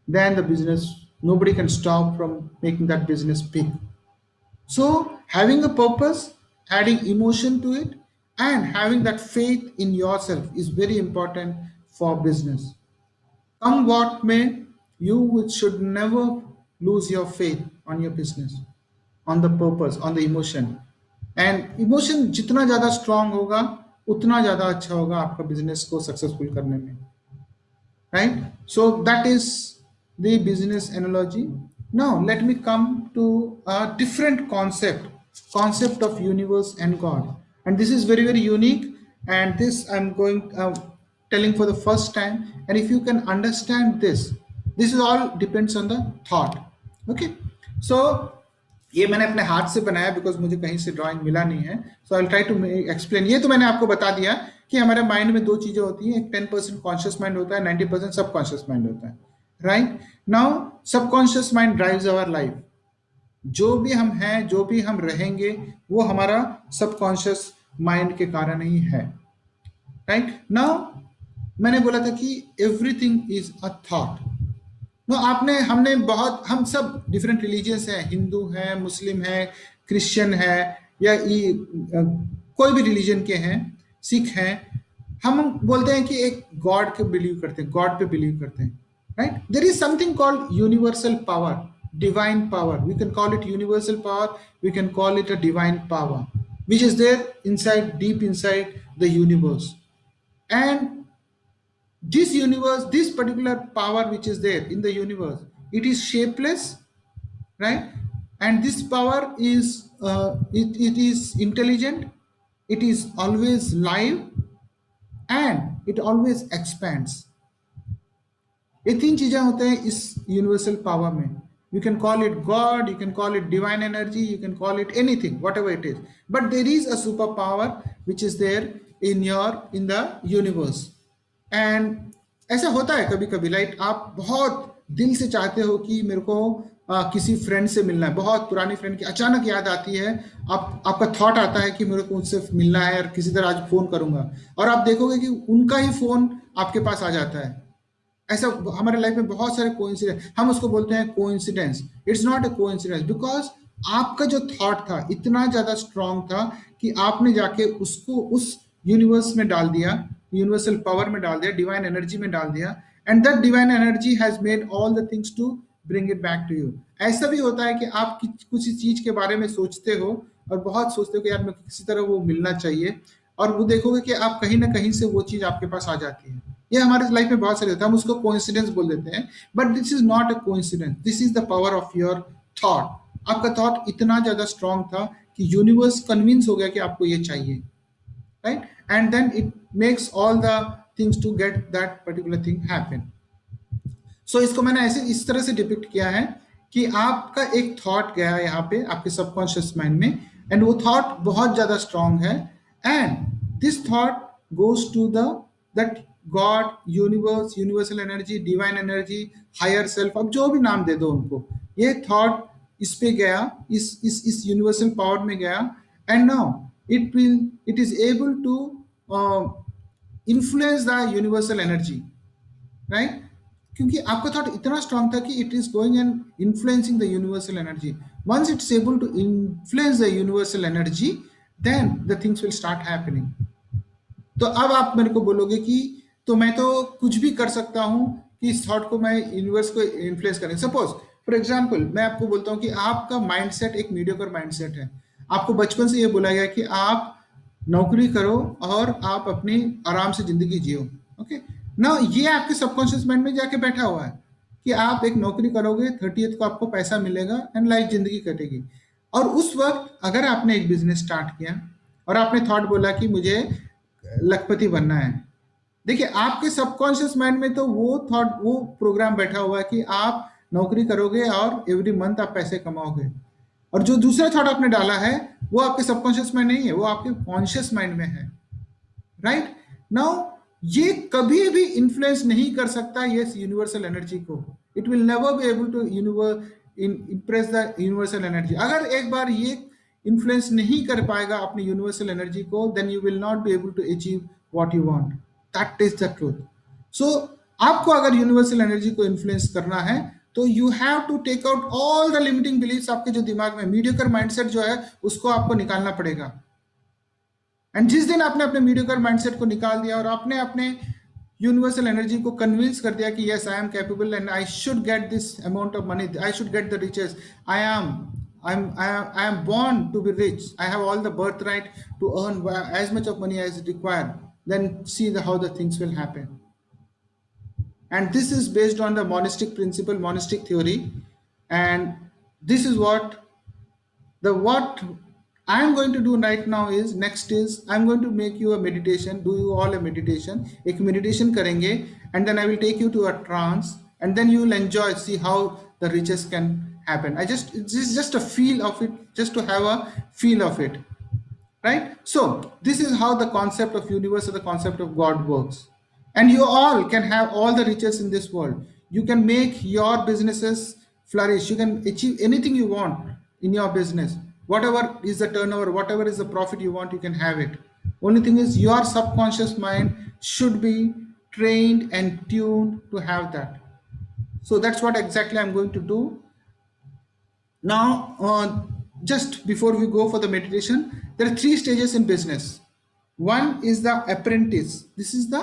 then the business, nobody can stop from making that business big. So having a purpose, adding emotion to it, and having that faith in yourself is very important for business. Come what may, you should never lose your faith on your business, on the purpose, on the emotion. And emotion जितना ज़्यादा strong होगा, उतना ज़्यादा अच्छा होगा आपका business को successful करने में, right? So that is the business analogy. Now let me come to a different concept of universe and God, and this is very very unique, and this I'm going telling for the first time. And if you can understand this is all depends on the thought. Okay, so ये मैंने अपने हाथ से बनाया because मुझे कहीं से drawing मिला नहीं है. सो आई ट्राई टू एक्सप्लेन. ये तो मैंने आपको बता दिया कि हमारे माइंड में दो चीजें होती हैं, एक 10% कॉन्शियस माइंड होता है, 90% सबकॉन्शियस माइंड होता है, right? Now subconscious mind drives our life. जो भी हम हैं, जो भी हम रहेंगे, वो हमारा सबकॉन्शियस माइंड के कारण ही है, राइट? नाउ मैंने बोला था कि everything is a thought. No आपने हमने बहुत, हम सब डिफरेंट रिलीजियंस हैं, हिंदू हैं, मुस्लिम हैं, क्रिश्चियन है, या कोई भी रिलीजन के हैं, सिख हैं. हम बोलते हैं कि एक गॉड के बिलीव करते हैं, गॉड पे बिलीव करते हैं, right? There is something called universal power, divine power. We can call it universal power, we can call it a divine power, which is there inside, deep inside the universe. And this universe, this particular power which is there in the universe, it is shapeless, right? And this power is it is intelligent, it is always live, and it always expands. ये तीन चीजें होते हैं इस universal power में. You can call it God, you can call it divine energy, you can call it anything, whatever it is, but there is a super power which is there in the universe. And ऐसा होता है कभी कभी, like आप बहुत दिल से चाहते हो कि मेरे को किसी फ्रेंड से मिलना है, बहुत पुरानी फ्रेंड की अचानक याद आती है, आपका थॉट आता है कि मेरे को उनसे मिलना है और किसी तरह आज फोन करूंगा, और आप देखोगे कि उनका ही फोन आपके पास आ जाता है. ऐसा हमारे लाइफ में बहुत सारे कोइंसिडेंस, हम उसको बोलते हैं coincidence. It's not a coincidence, because आपका जो थॉट था इतना ज्यादा स्ट्रांग था कि आपने जाके उसको उस यूनिवर्स में डाल दिया, यूनिवर्सल पावर में डाल दिया, डिवाइन एनर्जी में डाल दिया, and that divine energy has made all the things to bring it back to you. ऐसा भी होता है कि आप कुछ चीज के बारे में सोचते हो और बहुत सोचते हो कि यार मैं किसी तरह वो मिलना चाहिए, और वो देखोगे कि आप कहीं ना कहीं से वो चीज आपके पास आ जाती है. ये हमारे लाइफ में बहुत सारे होता है, हम उसको कोइंसिडेंस बोल देते हैं, but this is not a coincidence, this is the power of your thought. आपका थॉट इतना ज्यादा स्ट्रांग था कि यूनिवर्स कन्विंस हो गया कि आपको ये चाहिए, right? And then it makes all the things to get that particular thing happen. So इसको मैंने ऐसे इस तरह से डिपिक्ट किया है कि आपका एक थॉट गया है यहाँ पे आपके सबकॉन्शियस माइंड में, एंड वो थॉट बहुत ज्यादा स्ट्रांग है, and this thought goes to the that God, universe, universal energy, divine energy, higher self, अब जो भी नाम दे दो उनको. ये थॉट इस पे गया, इस यूनिवर्सल पावर में गया, and now it is able to influence the universal energy, right? क्योंकि आपका थॉट इतना स्ट्रांग था कि it is going and influencing the universal energy. Once it's able to influence the universal energy, then the things will start happening. तो अब आप मेरे को बोलोगे कि तो मैं तो कुछ भी कर सकता हूं कि इस थॉट को मैं यूनिवर्स को इन्फ्लुएंस करें. सपोज फॉर एग्जांपल मैं आपको बोलता हूं कि आपका माइंडसेट एक मीडियोकर माइंडसेट है. आपको बचपन से ये बोला गया कि आप नौकरी करो और आप अपनी आराम से जिंदगी जियो. ओके, ना ये आपके सबकॉन्शियस माइंड में जाके बैठा हुआ है कि आप एक नौकरी करोगे, 30th को आपको पैसा मिलेगा एंड लाइफ जिंदगी कटेगी। और उस वक्त अगर आपने एक बिजनेस स्टार्ट किया और आपने थॉट बोला कि मुझे लखपति बनना है, देखिए आपके सबकॉन्शियस माइंड में तो वो थॉट, वो प्रोग्राम बैठा हुआ है कि आप नौकरी करोगे और एवरी मंथ आप पैसे कमाओगे। और जो दूसरा थॉट आपने डाला है वो आपके सबकॉन्शियस में नहीं है, वो आपके कॉन्शियस माइंड में है, राइट नाउ। ये कभी भी इन्फ्लुएंस नहीं कर सकता ये यूनिवर्सल एनर्जी को। It will never be able to impress the universal energy. अगर एक बार ये इन्फ्लुएंस नहीं कर पाएगा अपनी यूनिवर्सल एनर्जी को, then you will not be able to achieve what you want. That is the truth. So आपको अगर यूनिवर्सल एनर्जी को इन्फ्लुएंस करना है तो you have to take out all the limiting beliefs आपके जो दिमाग में, मीडियोकर माइंडसेट जो है उसको आपको निकालना पड़ेगा। एंड जिस दिन आपने अपने मीडियोकर माइंडसेट को निकाल दिया और आपने अपने यूनिवर्सल एनर्जी को कन्विंस कर दिया कि yes I am capable and I should get this amount of money, I should get the riches, I am born to be rich, I have all the birthright to earn as much of money as required, then see how the things will happen. And this is based on the monistic principle, monistic theory. And this is what I am going to do right now is, next is I am going to make you a meditation, do you all a meditation, एक meditation करेंगे, and then I will take you to a trance, and then you will enjoy, see how the riches can happen. This is just a feel of it, just to have a feel of it, right? So this is how the concept of universe or the concept of God works. And you all can have all the riches in this world. You can make your businesses flourish, you can achieve anything you want in your business. Whatever is the turnover, whatever is the profit you want, you can have it. Only thing is your subconscious mind should be trained and tuned to have that. So that's what exactly I'm going to do now. Just before we go for the meditation, there are 3 stages in business. One is the apprentice. This is the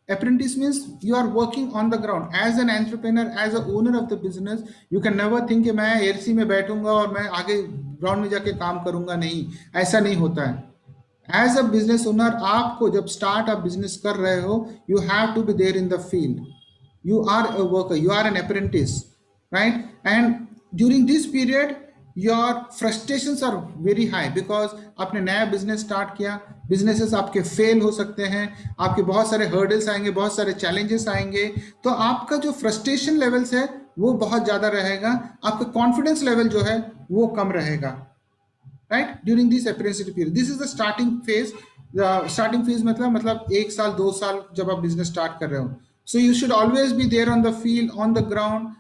apprentice, means you are working on the ground as an entrepreneur, as a owner of the business. You can never think कि मैं AC में बैठूंगा और मैं आगे ground में जाके काम करूंगा, नहीं, ऐसा नहीं होता है। एज अ बिजनेस ओनर आपको जब स्टार्ट आप बिजनेस कर रहे हो, you have to be there in the field, you are a worker, you are an apprentice, right? And during this period your frustrations are very high because आपने नया business start किया, businesses आपके fail हो सकते हैं, आपके बहुत सारे हर्डल्स आएंगे, बहुत सारे चैलेंजेस आएंगे, तो आपका जो फ्रस्ट्रेशन लेवल्स है वो बहुत ज़्यादा रहेगा, आपका कॉन्फिडेंस लेवल जो है वो कम रहेगा, right? During this apprenticeship period, this is the starting phase. Starting phase मतलब 1 साल 2 साल जब आप बिजनेस स्टार्ट कर रहे हो, so you should always be there on the field, on the ground,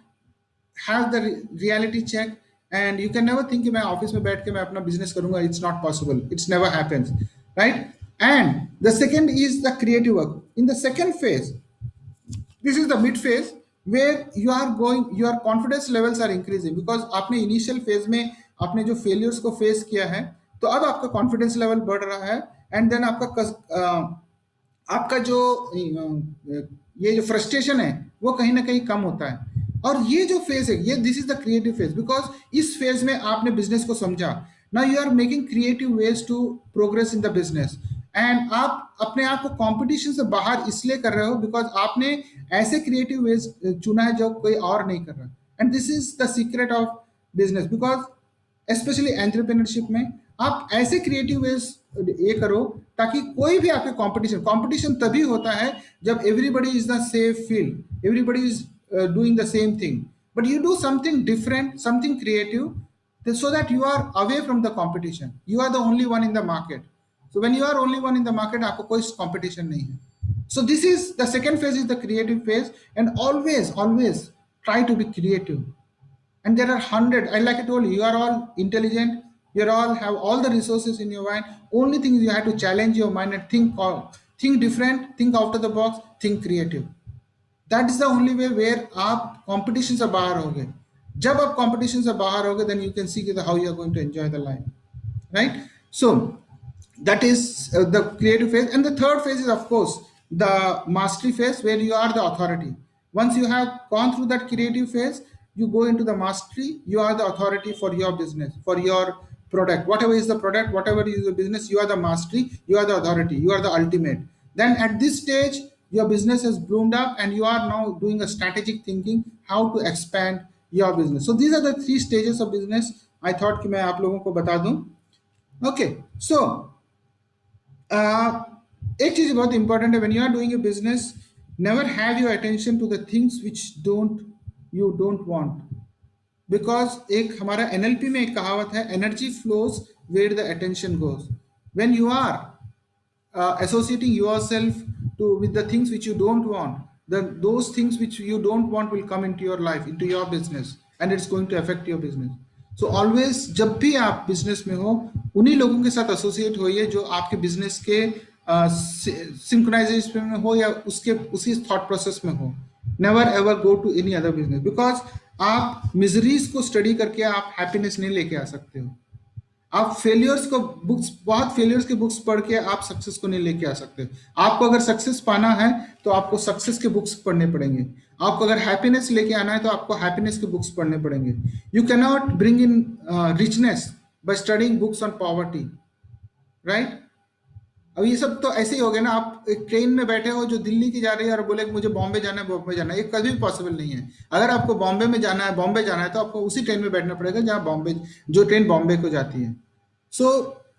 have the reality check, and you can never think कि मैं ऑफिस में बैठ के मैं अपना बिजनेस करूंगा, it's not possible, it's never happens, right? And the second is the creative work. In the second phase, this is the mid phase where you are going, your confidence levels are increasing because आपने initial phase में आपने जो failures को face किया है, तो अब आपका कॉन्फिडेंस लेवल बढ़ रहा है, एंड देन आपका जो ये जो फ्रस्ट्रेशन है वो कहीं ना कहीं कम होता है। और ये जो फेज है, ये this is the creative phase, because इस फेज में आपने बिजनेस को समझा, now you are making creative ways to progress in the business, and आप अपने आप को कंपटीशन से बाहर इसलिए कर रहे हो बिकॉज आपने ऐसे क्रिएटिव वेज चुना है जो कोई और नहीं कर रहा, and this is the secret of business, because specially entrepreneurship में आप ऐसे क्रिएटिव वेज ये करो ताकि कोई भी आपके कंपटीशन तभी होता है जब everybody is the same field, everybody is doing the same thing, but you do something different, something creative, so that you are away from the competition. You are the only one in the market. So when you are only one in the market, आपको कोई competition नहीं है. So this is the second phase, is the creative phase, and always try to be creative. And there are 100, I like I told you, you are all intelligent, you all have all the resources in your mind. Only thing is you have to challenge your mind and think different, think out of the box, think creative. That is the only way where आप competition से बाहर होगे। जब आप competition से बाहर होगे, then you can see how you are going to enjoy the life, right? So that is the creative phase, and the third phase is of course the mastery phase, where you are the authority. Once you have gone through that creative phase, you go into the mastery. You are the authority for your business, for your product, whatever is the product, whatever is the business, you are the mastery, you are the authority, you are the ultimate. Then at this stage your business has bloomed up and you are now doing a strategic thinking how to expand your business. So these are the 3 stages of business I thought कि मैं आप लोगों को बता दूं. Okay, so uh, एक चीज बहुत इंपॉर्टेंट है, when you are doing a business, never have your attention to the things which you don't want. Because एक हमारा एनएलपी में एक कहावत है, energy flows where the attention goes. When you are associating yourself to with the things which you don't want, then those things which you don't want will come into your life, into your business, and it's going to affect your business. So always जब भी आप business में हो, उन्हीं लोगों के साथ associate होइए जो आपके बिजनेस के सिंक्रोनाइजेशन में हो या उसके उसी थॉट प्रोसेस में हो. Never ever go to any other business, because आप मिजरीज को स्टडी करके आप हैप्पीनेस नहीं लेके आ सकते हो. आप फेलियर्स को बुक्स, बहुत फेलियर्स के बुक्स पढ़ के आप सक्सेस को नहीं लेके आ सकते. आपको अगर सक्सेस पाना है तो आपको सक्सेस के बुक्स पढ़ने पड़ेंगे. आपको अगर हैप्पीनेस लेके आना है तो आपको हैप्पीनेस के बुक्स पढ़ने पड़ेंगे. You can not bring in richness by studying books on poverty, right? अब ये सब तो ऐसे ही हो गया ना. आप एक ट्रेन में बैठे हो जो दिल्ली की जा रही है और बोले कि मुझे बॉम्बे जाना है, बॉम्बे जाना है, ये कभी भी पॉसिबल नहीं है. अगर आपको बॉम्बे में जाना है, बॉम्बे जाना है, तो आपको उसी ट्रेन में बैठना पड़ेगा जहाँ बॉम्बे, जो ट्रेन बॉम्बे को जाती है. So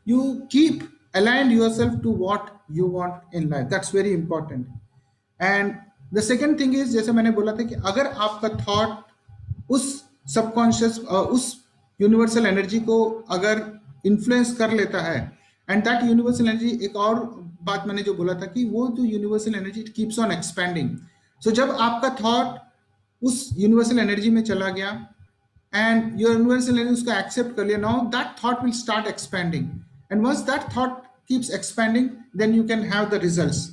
you keep aligned yourself to what you want in life. That's very important. And the second thing is, जैसे मैंने बोला था कि अगर आपका थॉट उस सबकॉन्शियस उस यूनिवर्सल एनर्जी को अगर इन्फ्लुएंस कर लेता है, एंड दैट यूनिवर्सल एनर्जी, एक और बात मैंने जो बोला था कि वो जो universal energy it keeps on expanding. So जब आपका थॉट उस यूनिवर्सल एनर्जी में चला गया एंड योर यूनिवर्सल एनर्जी उसको एक्सेप्ट कर लिया, now that thought will start expanding. And once that thought keeps expanding, then you can have the results.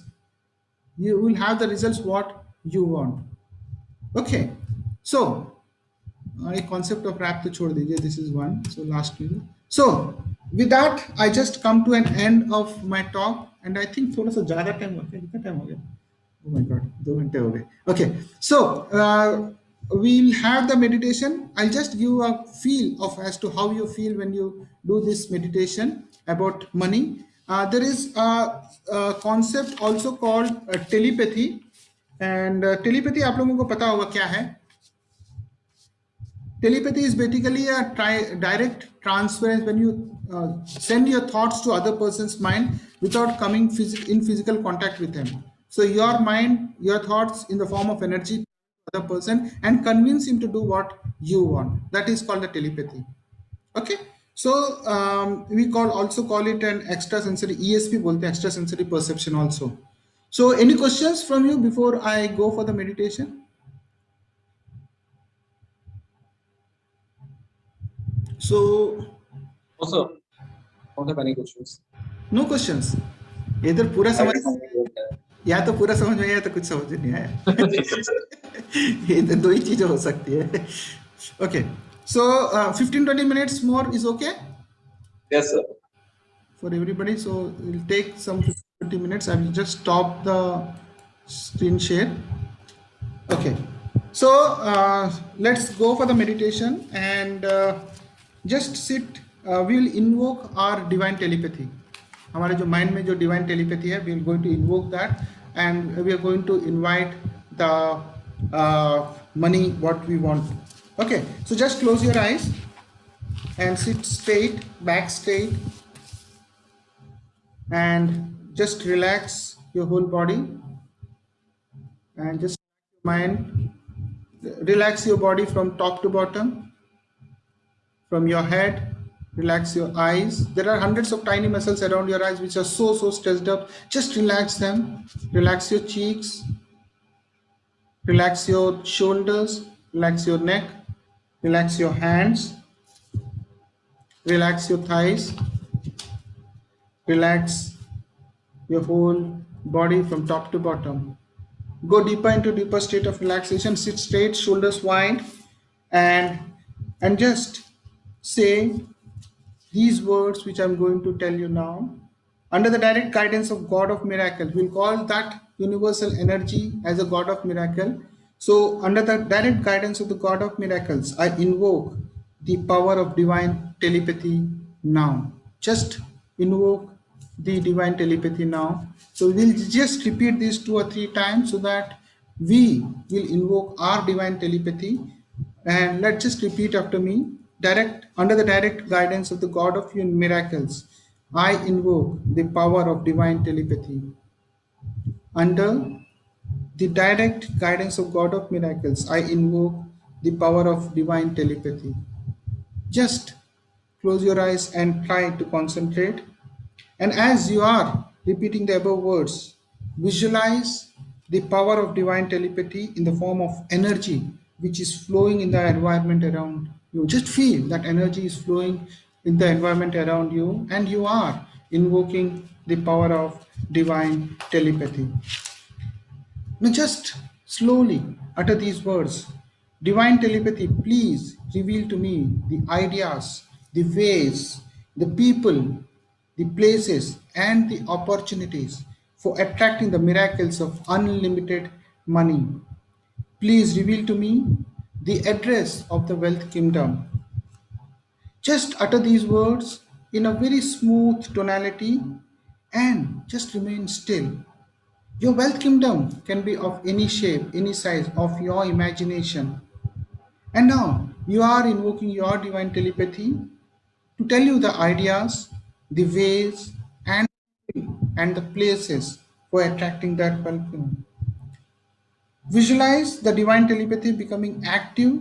You will have the results what you want. Okay, so a concept of rap to chhod dijiye. This is one. So last video. So with that, I just come to an end of my talk, and I think थोड़ा सा ज़्यादा time हो गया. कितना time हो गया? Oh my God, 2 घंटे हो गए. Okay, so we'll have the meditation. I'll just give a feel of as to how you feel when you do this meditation about money. There is a concept also called telepathy, and telepathy आप लोगों को पता होगा क्या है. Telepathy is basically a direct transference when you send your thoughts to other person's mind without coming in physical contact with them. So your mind, your thoughts in the form of energy to other person and convince him to do what you want. That is called the telepathy. Okay. So we also call it an extrasensory, ESP बोलते हैं, extrasensory perception also. So any questions from you before I go for the meditation? So also don't have any questions. No questions. इधर पूरा समझ, या तो पूरा समझ में आया तो कुछ समझ नहीं आया. ये दो ही चीजें हो सकती है. Okay. So 15-20 minutes more is okay? Yes, sir. For everybody. So we'll take some 20 minutes. I will just stop the screen share. Okay. So let's go for the meditation and just sit. We will invoke our divine telepathy. हमारे जो mind में जो divine telepathy है, we are going to invoke that, and we are going to invite the money what we want. Okay, so just close your eyes and sit straight, back straight, and just relax your whole body and just mind, relax your body from top to bottom, from your head. Relax your eyes. There are hundreds of tiny muscles around your eyes which are so stressed up. Just relax them. Relax your cheeks. Relax your shoulders. Relax your neck. Relax your hands. Relax your thighs. Relax your whole body from top to bottom. Go deeper into deeper state of relaxation. Sit straight, shoulders wide, and just say these words which I'm going to tell you now. Under the direct guidance of God of miracles, we'll call that universal energy as a God of miracle. So under the direct guidance of the God of miracles, I invoke the power of divine telepathy now. Just invoke the divine telepathy now. So we'll just repeat this 2 or 3 times so that we will invoke our divine telepathy. And let's just repeat after me. Direct under the direct guidance of the God of miracles, I invoke the power of divine telepathy. Under the direct guidance of God of miracles, I invoke the power of divine telepathy. Just close your eyes and try to concentrate. And as you are repeating the above words, visualize the power of divine telepathy in the form of energy which is flowing in the environment around you. Just feel that energy is flowing in the environment around you, and you are invoking the power of divine telepathy. Now just slowly utter these words. Divine telepathy, please reveal to me the ideas, the ways, the people, the places, and the opportunities for attracting the miracles of unlimited money. Please reveal to me the address of the wealth kingdom. Just utter these words in a very smooth tonality and just remain still. Your wealth kingdom can be of any shape, any size of your imagination. And now you are invoking your divine telepathy to tell you the ideas, the ways, and the places for attracting that wealth kingdom. Visualize the divine telepathy becoming active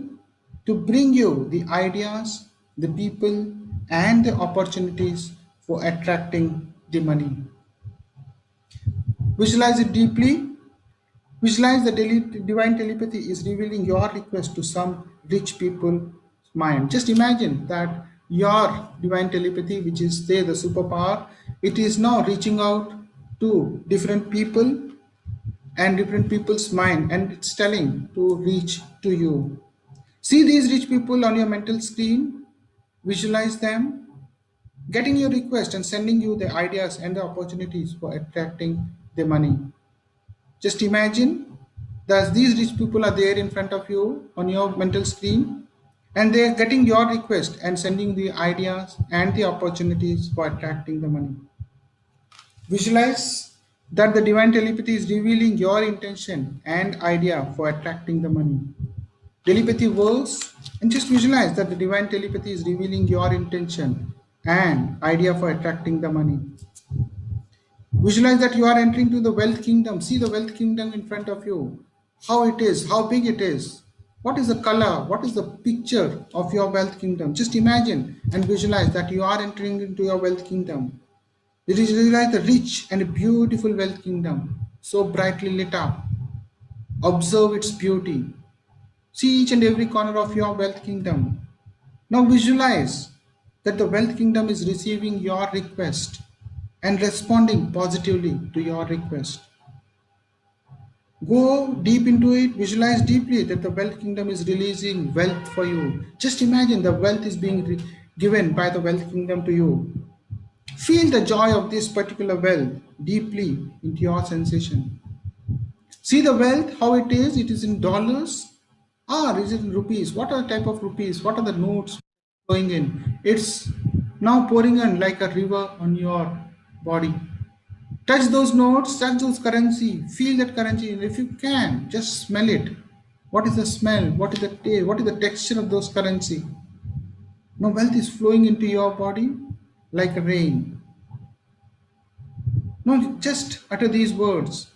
to bring you the ideas, the people, and the opportunities for attracting the money. Visualize it deeply. Visualize the divine telepathy is revealing your request to some rich people's mind. Just imagine that your divine telepathy, which is there, the superpower, it is now reaching out to different people and different people's mind, and it's telling to reach to you. See these rich people on your mental screen, visualize them, getting your request and sending you the ideas and the opportunities for attracting the money. Just imagine that these rich people are there in front of you on your mental screen, and they are getting your request and sending the ideas and the opportunities for attracting the money. Visualize that the divine telepathy is revealing your intention and idea for attracting the money. Telepathy works, and just visualize that the divine telepathy is revealing your intention and idea for attracting the money. Visualize that you are entering to the wealth kingdom. See the wealth kingdom in front of you. How it is, how big it is. What is the color? What is the picture of your wealth kingdom? Just imagine and visualize that you are entering into your wealth kingdom. Visualize the rich and beautiful wealth kingdom, so brightly lit up. Observe its beauty. See each and every corner of your wealth kingdom. Now visualize that the wealth kingdom is receiving your request and responding positively to your request. Go deep into it, visualize deeply that the wealth kingdom is releasing wealth for you. Just imagine the wealth is being given by the wealth kingdom to you. Feel the joy of this particular wealth deeply into your sensation. See the wealth, how it is in dollars, or is it in rupees? What are the type of rupees? What are the notes flowing in? It's now pouring in like a river on your body. Touch those notes, touch those currency, feel that currency, and if you can, just smell it. What is the smell? What is the taste? What is the texture of those currency? Now wealth is flowing into your body like rain. Now just utter these words.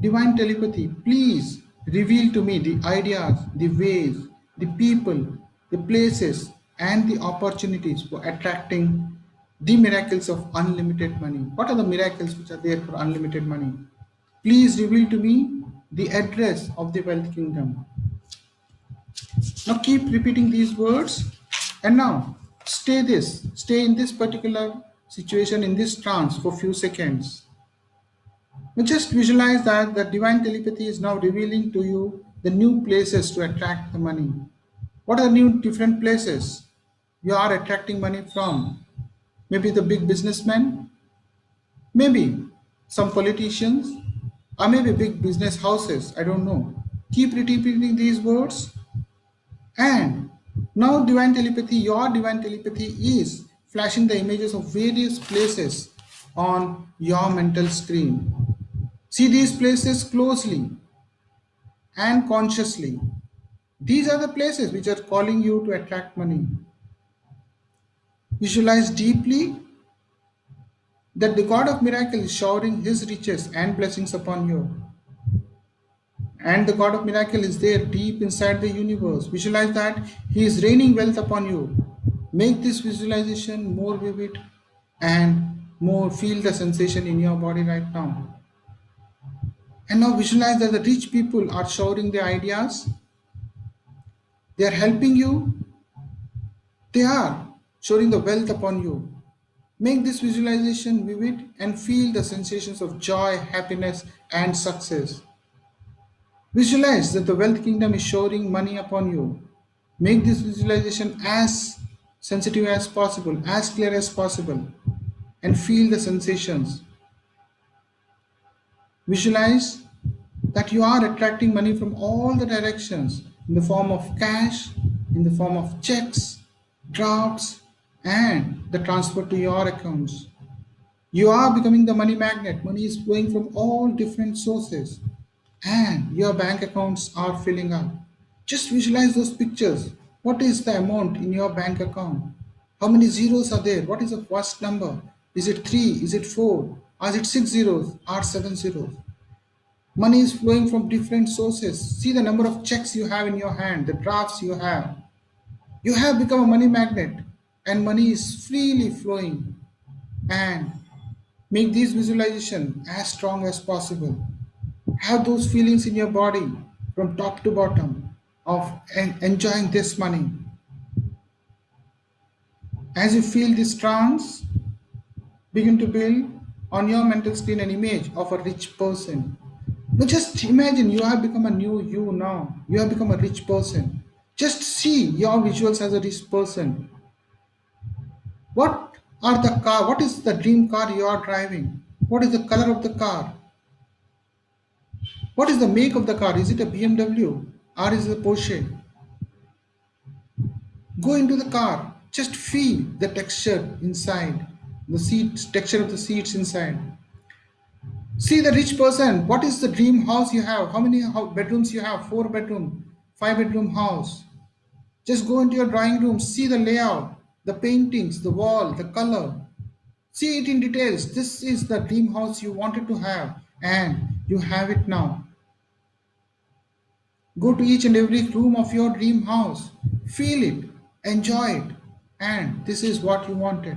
Divine telepathy, please reveal to me the ideas, the ways, the people, the places, and the opportunities for attracting the miracles of unlimited money. What are the miracles which are there for unlimited money? Please reveal to me the address of the wealth kingdom. Now keep repeating these words, and now stay in this particular situation, in this trance for few seconds. Now just visualize that the divine telepathy is now revealing to you the new places to attract the money. What are the new different places you are attracting money from? Maybe the big businessmen, maybe some politicians, or maybe big business houses. I don't know. Keep repeating these words. And now divine telepathy, your divine telepathy is flashing the images of various places on your mental screen. See these places closely and consciously. These are the places which are calling you to attract money. Visualize deeply that the God of miracle is showering his riches and blessings upon you. And the God of miracle is there deep inside the universe. Visualize that he is raining wealth upon you. Make this visualization more vivid and more feel the sensation in your body right now. And now visualize that the rich people are showering their ideas. They are helping you. They are showing the wealth upon you. Make this visualization vivid and feel the sensations of joy, happiness, and success. Visualize that the wealth kingdom is showering money upon you. Make this visualization as sensitive as possible, as clear as possible, and feel the sensations. Visualize that you are attracting money from all the directions in the form of cash, in the form of checks, drafts, and the transfer to your accounts. You are becoming the money magnet. Money is flowing from all different sources, and your bank accounts are filling up. Just visualize those pictures. What is the amount in your bank account? How many zeros are there? What is the first number? Is it 3? Is it 4? Or is it 6 zeros or 7 zeros? Money is flowing from different sources. See the number of checks you have in your hand, the drafts you have. You have become a money magnet, and money is freely flowing. And make this visualization as strong as possible. Have those feelings in your body from top to bottom of enjoying this money. As you feel this trance, begin to build on your mental screen an image of a rich person. Now just imagine you have become a new you now. You have become a rich person. Just see your visuals as a rich person. What are the car? What is the dream car you are driving? What is the color of the car? What is the make of the car? Is it a BMW or is it a Porsche? Go into the car. Just feel the texture inside, the seats, texture of the seats inside. See the rich person. What is the dream house you have? How many bedrooms you have? 4 bedroom, 5 bedroom house. Just go into your drawing room. See the layout, the paintings, the wall, the color. See it in details. This is the dream house you wanted to have, and you have it now. Go to each and every room of your dream house. Feel it, enjoy it, and this is what you wanted.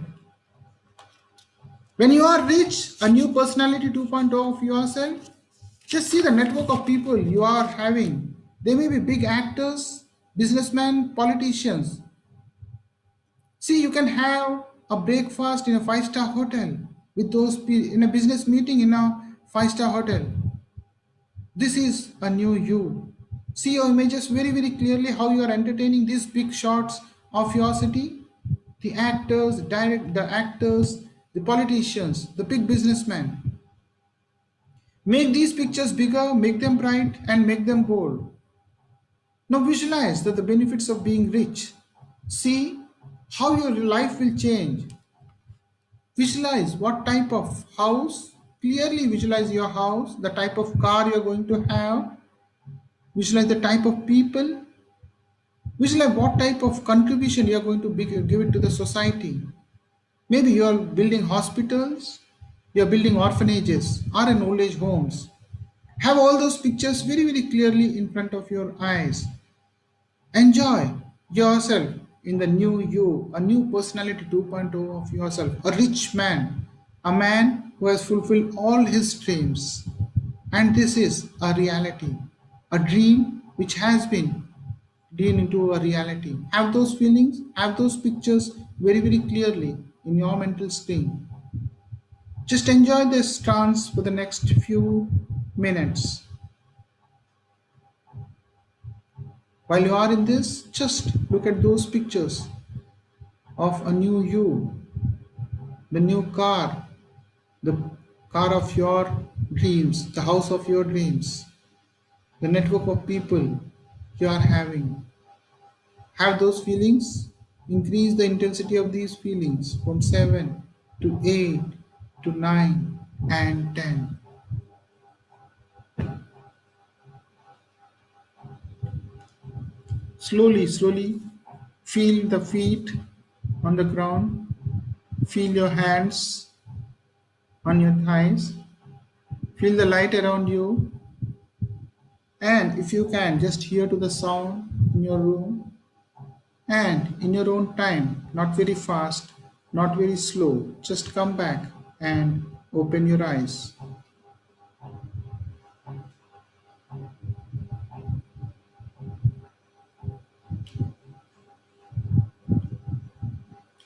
When you are rich, a new personality 2.0 of yourself, just see the network of people you are having. They may be big actors, businessmen, politicians. See, you can have a breakfast in a five-star hotel with those in a business meeting in a five-star hotel. This is a new you. See your images very, very clearly how you are entertaining these big shots of your city. The actors, the actors, the politicians, the big businessmen. Make these pictures bigger, make them bright, and make them bold. Now visualize that the benefits of being rich. See how your life will change. Visualize what type of house. Clearly visualize your house, the type of car you're going to have. Visualize the type of people. Visualize what type of contribution you're going to give it to the society. Maybe you're building hospitals, you're building orphanages, or in old age homes. Have all those pictures very, very clearly in front of your eyes. Enjoy yourself in the new you, a new personality 2.0 of yourself, a rich man, a man who has fulfilled all his dreams. And this is a reality, a dream which has been turned into a reality. Have those feelings, have those pictures very, very clearly in your mental screen. Just enjoy this trance for the next few minutes. While you are in this, just look at those pictures of a new you, the new car, the car of your dreams, the house of your dreams, the network of people you are having. Have those feelings, increase the intensity of these feelings from 7 to 8 to 9 and 10. Slowly, slowly feel the feet on the ground, feel your hands on your thighs, feel the light around you, and if you can, just hear to the sound in your room and in your own time, not very fast, not very slow, just come back and open your eyes.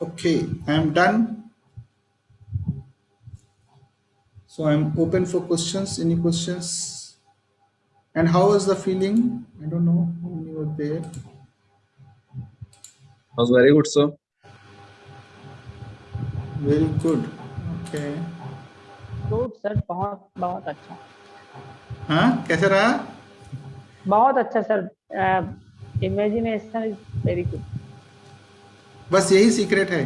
Okay, I am done. So I'm open for questions. Any questions? And how was the feeling? I don't know how many were there. Was very good, sir. Very good. Okay. Good sir, बहुत बहुत अच्छा, हाँ, कैसा रहा? बहुत अच्छा sir. Imagination is very good. बस यही सीक्रेट है.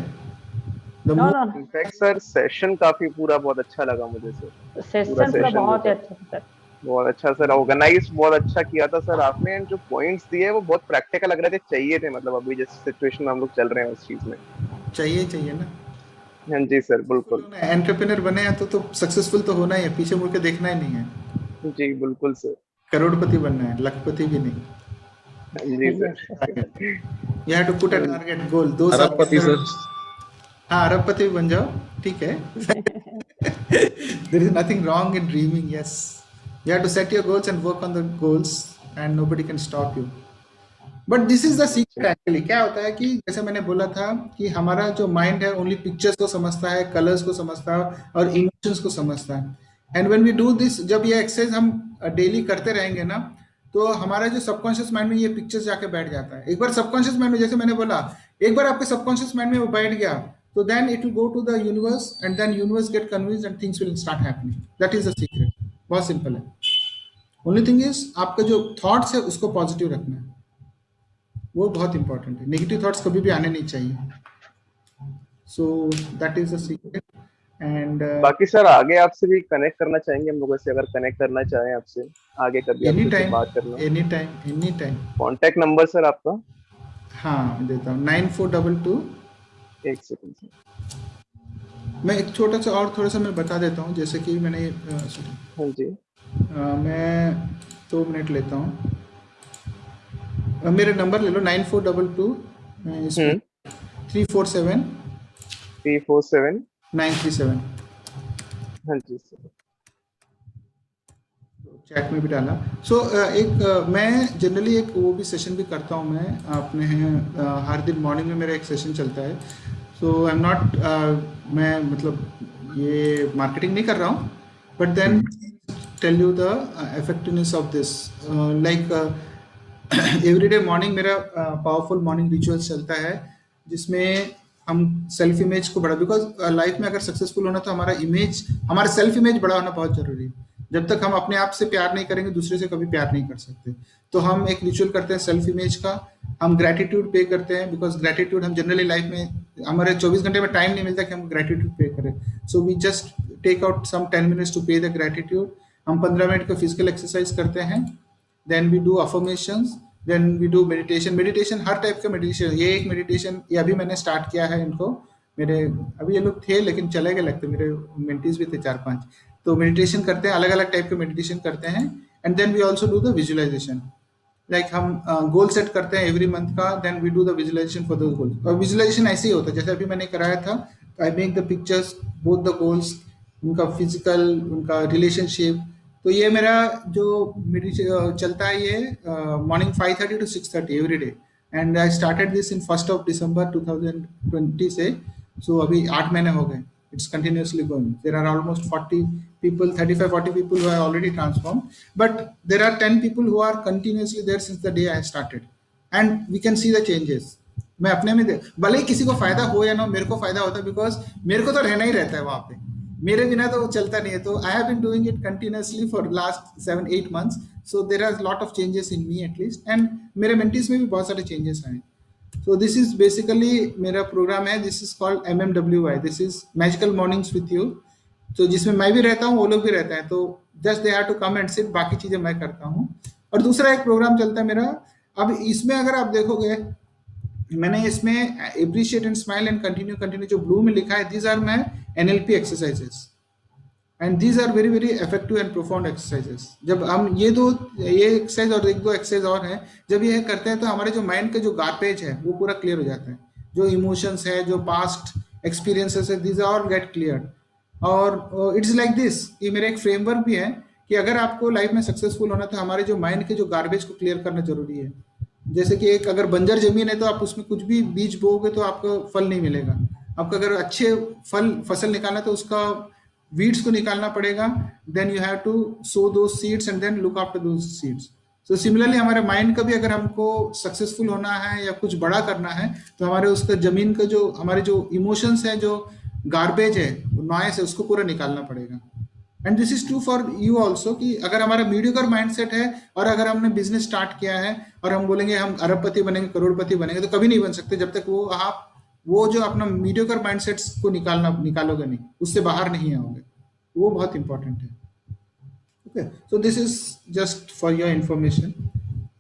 The no more no, in fact sir session काफी पूरा बहुत अच्छा लगा मुझे सर. सेशन पूरा session बहुत ही जो था, अच्छा था सर. बहुत अच्छा सर, ऑर्गेनाइज बहुत अच्छा किया था सर आपने. एंड जो पॉइंट्स दिए वो बहुत प्रैक्टिकल लग रहे थे, चाहिए थे मतलब अभी जिस सिचुएशन में हम लोग चल रहे हैं उस चीज में. चाहिए ना. हाँ जी सर, बिल्कुल. एंटरप्रेन्योर बने हैं तो सक्सेसफुल तो होना ही है, पीछे मुड़ के देखना ही नहीं है. जी बिल्कुल सर. करोड़पति बनना है, लखपति भी नहीं. हाँ जी sir. You have to put a target goal. 2 साल के अरबपति अंदर. सर. हाँ, अरबपति भी बन जाओ, ठीक है. There is nothing wrong in dreaming. Yes, you have to set your goals and work on the goals, and nobody can stop you. But this is the secret. Actually क्या होता है कि जैसे मैंने बोला था कि हमारा जो माइंड है ओनली पिक्चर्स को समझता है, कलर्स को समझता है और इमोशंस को समझता है. And when we do this, जब ये एक्सरसाइज हम डेली करते रहेंगे ना, तो हमारा जो सबकॉन्शियस माइंड में ये पिक्चर्स जाके बैठ जाता है. एक बार सबकॉन्शियस माइंड में, जैसे मैंने बोला, एक बार आपके सबकॉन्शियस माइंड में वो बैठ गया, तो then it will go to the universe and then universe get convinced and things will start happening. That is the secret. बहुत सिंपल है. ओनली थिंग इज आपका जो थॉट्स है उसको पॉजिटिव रखना है. वो बहुत इंपॉर्टेंट है. नेगेटिव थॉट्स कभी भी आने नहीं चाहिए. सो that is the secret. And बाकी सर आगे आपसे भी कनेक्ट करना चाहेंगे हम लोगों से, अगर कनेक्ट करना चाहें आपसे आगे कभी एनी आपसे टाइम, बात करना. Any time. Contact number sir आपका. हाँ, देता हूँ. 9422. एक सेकंड सर. मैं एक छोटा सा और थोड़ा सा मैं बता देता हूँ. जैसे कि मैंने हाँ जी. मैं 2 मिनट लेता हूँ. मेरा नंबर ले लो 9422 347 347. 937. हाँ जी सर. चैट में भी डाला. सो मैं जनरली एक वो भी सेशन भी करता हूँ. मैं अपने हर दिन मॉर्निंग में मेरा एक सेशन चलता है. सो आई एम नॉट, मैं मतलब ये मार्केटिंग नहीं कर रहा हूँ, but then tell you the effectiveness of this. Like every day morning मेरा पावरफुल मॉर्निंग रिचुअल्स चलता है, जिसमें हम सेल्फ इमेज को बढ़ा, बिकॉज लाइफ में अगर सक्सेसफुल होना तो हमारा इमेज, हमारा सेल्फ इमेज बड़ा होना बहुत जरूरी है. जब तक हम अपने आप से प्यार नहीं करेंगे, दूसरे से कभी प्यार नहीं कर सकते. तो हम एक रिचुअल करते हैं सेल्फ इमेज का. हम ग्रेटिट्यूड पे करते हैं, बिकॉज ग्रेटिट्यूड हम जनरली लाइफ में हमारे 24 घंटे में टाइम नहीं मिलता कि हम ग्रेटिट्यूड पे करें. So we just take out some 10 minutes to pay the gratitude. हम 15 मिनट का फिजिकल एक्सरसाइज करते हैं. Then we do affirmations. Then we do meditation. हर टाइप का मेडिटेशन. ये एक मेडिटेशन ये अभी मैंने स्टार्ट किया है. इनको मेरे अभी ये लोग थे लेकिन चले गए लगते, मेरे मेंटीज भी थे 4-5. तो मेडिटेशन करते हैं, अलग अलग टाइप के मेडिटेशन करते हैं. And then we also do the visualisation. Like हम गोल सेट करते हैं एवरी मंथ का. Then we do the visualisation for those goals. और विजुअलाइजेशन ऐसे ही होता है जैसे अभी मैंने कराया था. I make the pictures both the goals, उनका फिजिकल, उनका रिलेशनशिप. तो ये मेरा जो चलता है ये morning 5:30 to 6:30 every day. And I started this in 1 December 2020 से. सो अभी 8 महीने हो गए. It's continuously going. There are almost 40 people, 35-40 people who are already transformed. But there are 10 people who are continuously there since the day I started. And we can see the changes. मैं अपने में भले ही किसी को फायदा हो या ना, मेरे को फायदा होता है, बिकॉज मेरे को तो रहना ही रहता है वहाँ पे. मेरे बिना तो चलता नहीं है. तो I have been doing it continuously for last 7-8 months. So there are lot of changes in me at least. And मेरे मेंटीज में भी बहुत सारे चेंजेस आए. So this is basically मेरा प्रोग्राम है. This is called MMWI. This is Magical Mornings with You. तो जिसमें मैं भी रहता हूँ वो लोग भी रहते हैं, तो just they have to come and sit, बाकी चीजें मैं करता हूँ। और दूसरा एक प्रोग्राम चलता है मेरा, अब इसमें अगर आप देखोगे मैंने इसमें appreciate and smile and continue continue जो ब्लू में लिखा है, these are my NLP exercises and these are very very effective and profound exercises. जब हम ये एक्सरसाइज और एक दो एक्सरसाइज और हैं, जब ये करते हैं तो हमारे जो माइंड का जो गार्पेज है वो पूरा क्लियर हो जाता है, जो इमोशंस है, जो पास्ट एक्सपीरियंसेस है, दीज आर गेट क्लियर। और इट्स लाइक दिस, ये मेरा एक फ्रेमवर्क भी है कि अगर आपको लाइफ में सक्सेसफुल होना तो हमारे जो माइंड के जो गार्बेज को क्लियर करना जरूरी है। जैसे कि एक अगर बंजर जमीन है तो आप उसमें कुछ भी बीज बोओगे तो आपको फल नहीं मिलेगा। आपको अगर अच्छे फसल निकालना है तो उसका वीड्स को निकालना पड़ेगा, then you have to sow दो seeds and then look after those seeds. So similarly हमारे माइंड का भी अगर हमको सक्सेसफुल होना है या कुछ बड़ा करना है तो हमारे उसका जमीन का जो हमारे जो इमोशंस है, जो गार्बेज है, नॉइस है, उसको पूरा निकालना पड़ेगा। And this is true for you also कि अगर हमारा मीडियोकर माइंडसेट है और अगर हमने बिजनेस स्टार्ट किया है और हम बोलेंगे हम अरबपति बनेंगे, करोड़पति बनेंगे, तो कभी नहीं बन सकते जब तक वो जो अपना मीडियोकर माइंडसेट को निकालोगे नहीं, उससे बाहर नहीं आओगे। वो बहुत इंपॉर्टेंट है। Okay, so this is just for your information.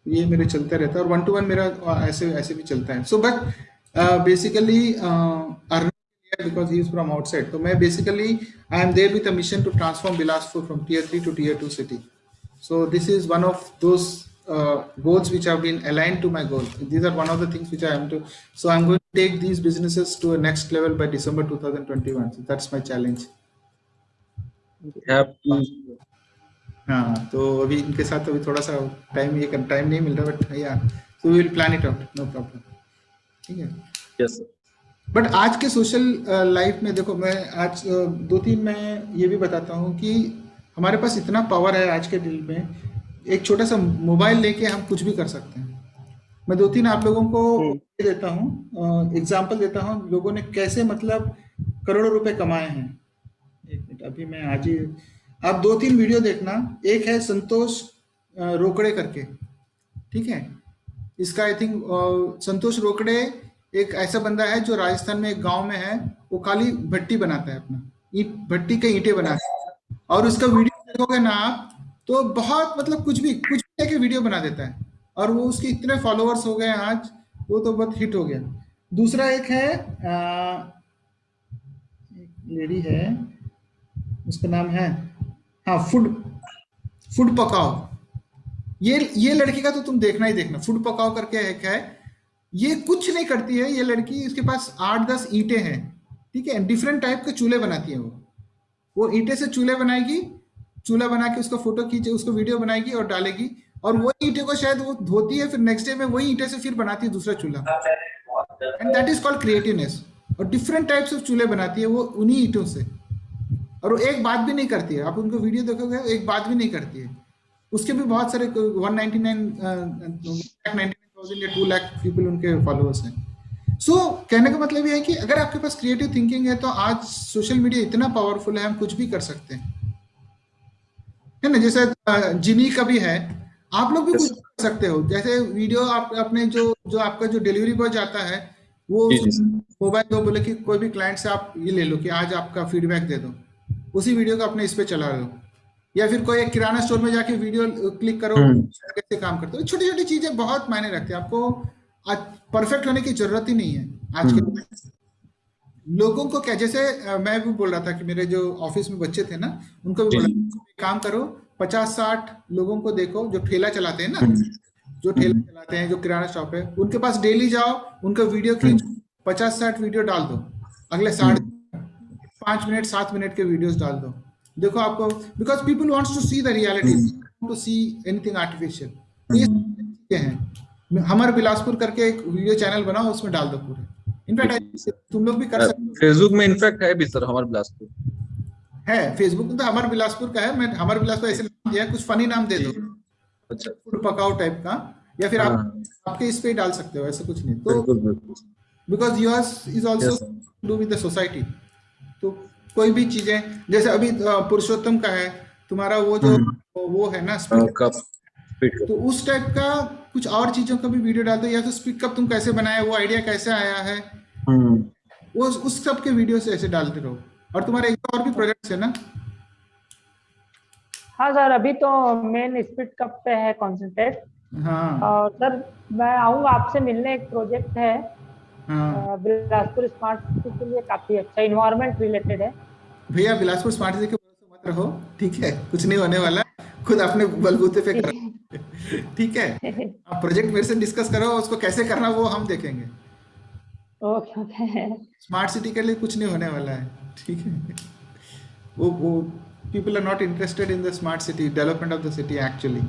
ये मेरे चलते रहता है और 1-to-1 मेरा ऐसे भी चलता है। So but basically because he is from outside, so मैं basically I am there with a mission to transform Bilaspur from tier 3 to tier 2 city. So this is one of those goals which have been aligned to my goal. These are one of the things which I am to, so I'm going to take these businesses to a next level by December 2021. So that's my challenge. हाँ, तो अभी इनके साथ अभी थोड़ा सा time नहीं मिल रहा, बट या so we will plan it out, no problem. ठीक है? Yes sir. बट आज के सोशल लाइफ में देखो, मैं आज 2-3 मैं ये भी बताता हूँ कि हमारे पास इतना पावर है आज के दिन में, एक छोटा सा मोबाइल लेके हम कुछ भी कर सकते हैं। मैं 2-3 आप लोगों को देता हूँ, एग्जांपल देता हूँ, लोगों ने कैसे मतलब करोड़ों रुपए कमाए हैं। एक मिनट, अभी मैं आज ही, आप 2-3 वीडियो देखना। एक है संतोष रोकड़े करके, ठीक है, इसका आई थिंक संतोष रोकड़े एक ऐसा बंदा है जो राजस्थान में एक गांव में है, वो खाली भट्टी बनाता है, अपना भट्टी के ईंटें बनाता है, और उसका वीडियो देखोगे ना आप तो बहुत मतलब कुछ भी लेके वीडियो बना देता है, और वो उसके इतने फॉलोअर्स हो गए आज, वो तो बहुत हिट हो गया। दूसरा एक है एक लेडी है, उसका नाम है फूड पकाओ। ये लड़की का तो तुम देखना ही देखना, फूड पकाओ करके एक है, ये कुछ नहीं करती है ये लड़की, इसके पास 8-10 ईंटें हैं, ठीक है, डिफरेंट टाइप के चूल्हे बनाती है। वो ईंटें से चूल्हे बनाएगी, चूल्हा बना के उसका फोटो खींचे, उसको वीडियो बनाएगी और डालेगी, और वही ईंटें को शायद वो धोती है, फिर नेक्स्ट डे में वही ईंटें से फिर बनाती है दूसरा चूल्हा, and that is called creativeness. और डिफरेंट टाइप्स ऑफ चूल्हे बनाती है वो उन्हीं ईंटों से, और वो एक बात भी नहीं करती है। आप उनको वीडियो देखोगे, एक बात भी नहीं करती है। उसके भी बहुत सारे 199,000 या 2 लाख पीपल उनके फॉलोअर्स हैं। सो कहने का मतलब ये है कि अगर आपके पास क्रिएटिव थिंकिंग है तो आज सोशल मीडिया इतना पावरफुल है, हम कुछ भी कर सकते हैं, है ना। जैसे जिनी का भी है, आप लोग भी कुछ कर सकते हो। जैसे वीडियो आप अपने जो आपका जो डिलीवरी बॉय जाता है, वो मोबाइल दो, बोले कि कोई भी क्लाइंट से आप ये ले लो कि आज आपका फीडबैक दे दो, उसी वीडियो को अपने इस पे चला दो। या फिर कोई एक किराना स्टोर में जाके वीडियो क्लिक करो कैसे काम करते हो। छोटी छोटी चीजें बहुत मायने रखती है। आपको परफेक्ट होने की जरूरत ही नहीं है आज के लोगों को। क्या, जैसे मैं भी बोल रहा था कि मेरे जो ऑफिस में बच्चे थे ना, उनको भी बोला काम करो, 50-60 लोगों को देखो जो ठेला चलाते हैं ना, जो ठेला चलाते हैं, जो किराना शॉप है, उनके पास डेली जाओ, उनका वीडियो खींचो, 50-60 वीडियो डाल दो, अगले 5 मिनट 7 मिनट के वीडियोस डाल दो। देखो आपको, because people wants to see the reality, to see anything artificial. ये चीजें हैं। हमारे बिलासपुर करके एक वीडियो चैनल बनाओ, उसमें डाल दो पूरे। इनफैक्ट तुम लोग भी कर सकते हो। फेसबुक में इनफैक्ट है भी सर, हमारे बिलासपुर है, फेसबुक में तो हमारे बिलासपुर का है। मैं हमारे बिलासपुर ऐसे नाम दिया, कुछ फनी नाम दे दो, अच्छा, फूड पकाओ टाइप का, या फिर आप आपके इस पे डाल सकते हो, ऐसा कुछ नहीं। तो because yours is also to do with the society। तो कोई भी चीजें, जैसे अभी पुरुषोत्तम का है तुम्हारा, वो जो वो है ना स्पीड, तो उस टाइप का कुछ और चीजों का भी वीडियो डाल दो। या तो स्पीड कप तुम कैसे बनाया, वो आइडिया कैसे आया है, वो उस सब के वीडियो से ऐसे डालते रहो। और तुम्हारे एक और भी प्रोजेक्ट्स है ना? हाँ सर, अभी तो मेन स्पीड कप पे है कॉन्सेंट्रेट। हाँ और सर मैं आऊँगा आपसे मिलने, एक प्रोजेक्ट है हाँ बिलासपुर स्मार्ट सिटी के लिए, काफी अच्छा इन्वायरमेंट रिलेटेड है। भैया, बिलासपुर स्मार्ट सिटी के भरोसे मत रहो, ठीक है? कुछ नहीं होने वाला, खुद अपने बलबूते पे ठीक करो, ठीक है? है। आप प्रोजेक्ट मेरे से डिस्कस करो, उसको कैसे करना वो हम देखेंगे। Okay okay. स्मार्ट सिटी के लिए कुछ नहीं होने वाला है, ठीक है? वो people are not interested in the smart city development of the city actually.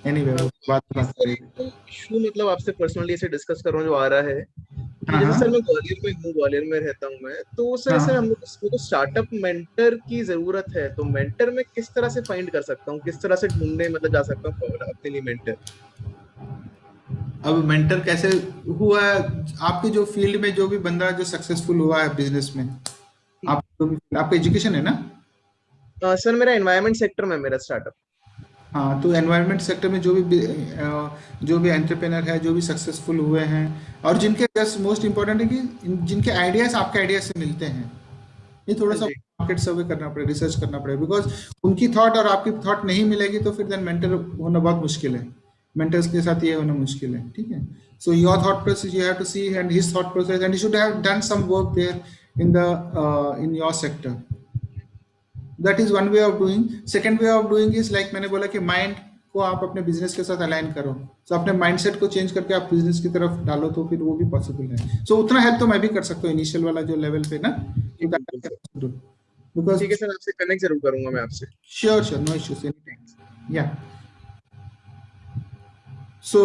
Anyway, वो बात सर करेंगे। तो इशू मतलब आपसे पर्सनली ऐसे डिस्कस कर रहा हूँ जो आ रहा है कि हाँ जैसे हाँ सर मैं ग्वालियर में हूँ, ग्वालियर में रहता हूँ मैं, तो सर ऐसे हाँ। हम लोग को स्टार्टअप मेंटर की जरूरत है, तो मेंटर मैं किस तरह से फाइंड कर सकता हूँ, किस तरह से ढूंढने मतलब जा सकता हूँ अपने लिए मेंटर? अब मेंटर कैसे हुआ है? आपके जो फील्ड में जो भी बंदा जो सक्सेसफुल हुआ है बिजनेस में, आप आपका एजुकेशन है ना? सर मेरा एनवायरनमेंट सेक्टर में मेरा स्टार्टअप। हाँ, तो एनवायरनमेंट सेक्टर में जो भी एंटरप्रेनर है, जो भी सक्सेसफुल हुए हैं, और जिनके जस्ट मोस्ट इम्पोर्टेंट है कि जिनके आइडियाज आपके आइडियाज से मिलते हैं, ये थोड़ा हाँ सा जी। मार्केट सर्वे करना पड़ेगा, रिसर्च करना पड़ेगा, बिकॉज उनकी थॉट और आपकी थॉट नहीं मिलेगी तो फिर देन मेंटर होना बहुत मुश्किल है। मेंटर्स के साथ ये होना मुश्किल है, ठीक है? So your thought process you have to see and his thought process, and you should have done some work there in your sector. That is one way of doing. Second way of doing is like मैंने बोला कि mind को आप अपने business के साथ align करो। सो अपने माइंडसेट को चेंज करके आप बिजनेस की तरफ डालो, तो फिर वो भी पॉसिबल है। सो उतना हेल्प तो मैं भी कर सकता हूँ इनिशियल वाला जो लेवल पे ना, जी बिल्कुल सर। बिकॉज ठीक है सर, आपसे कनेक्ट जरूर करूंगा मैं आपसे। श्योर नो इश्यूज, या। सो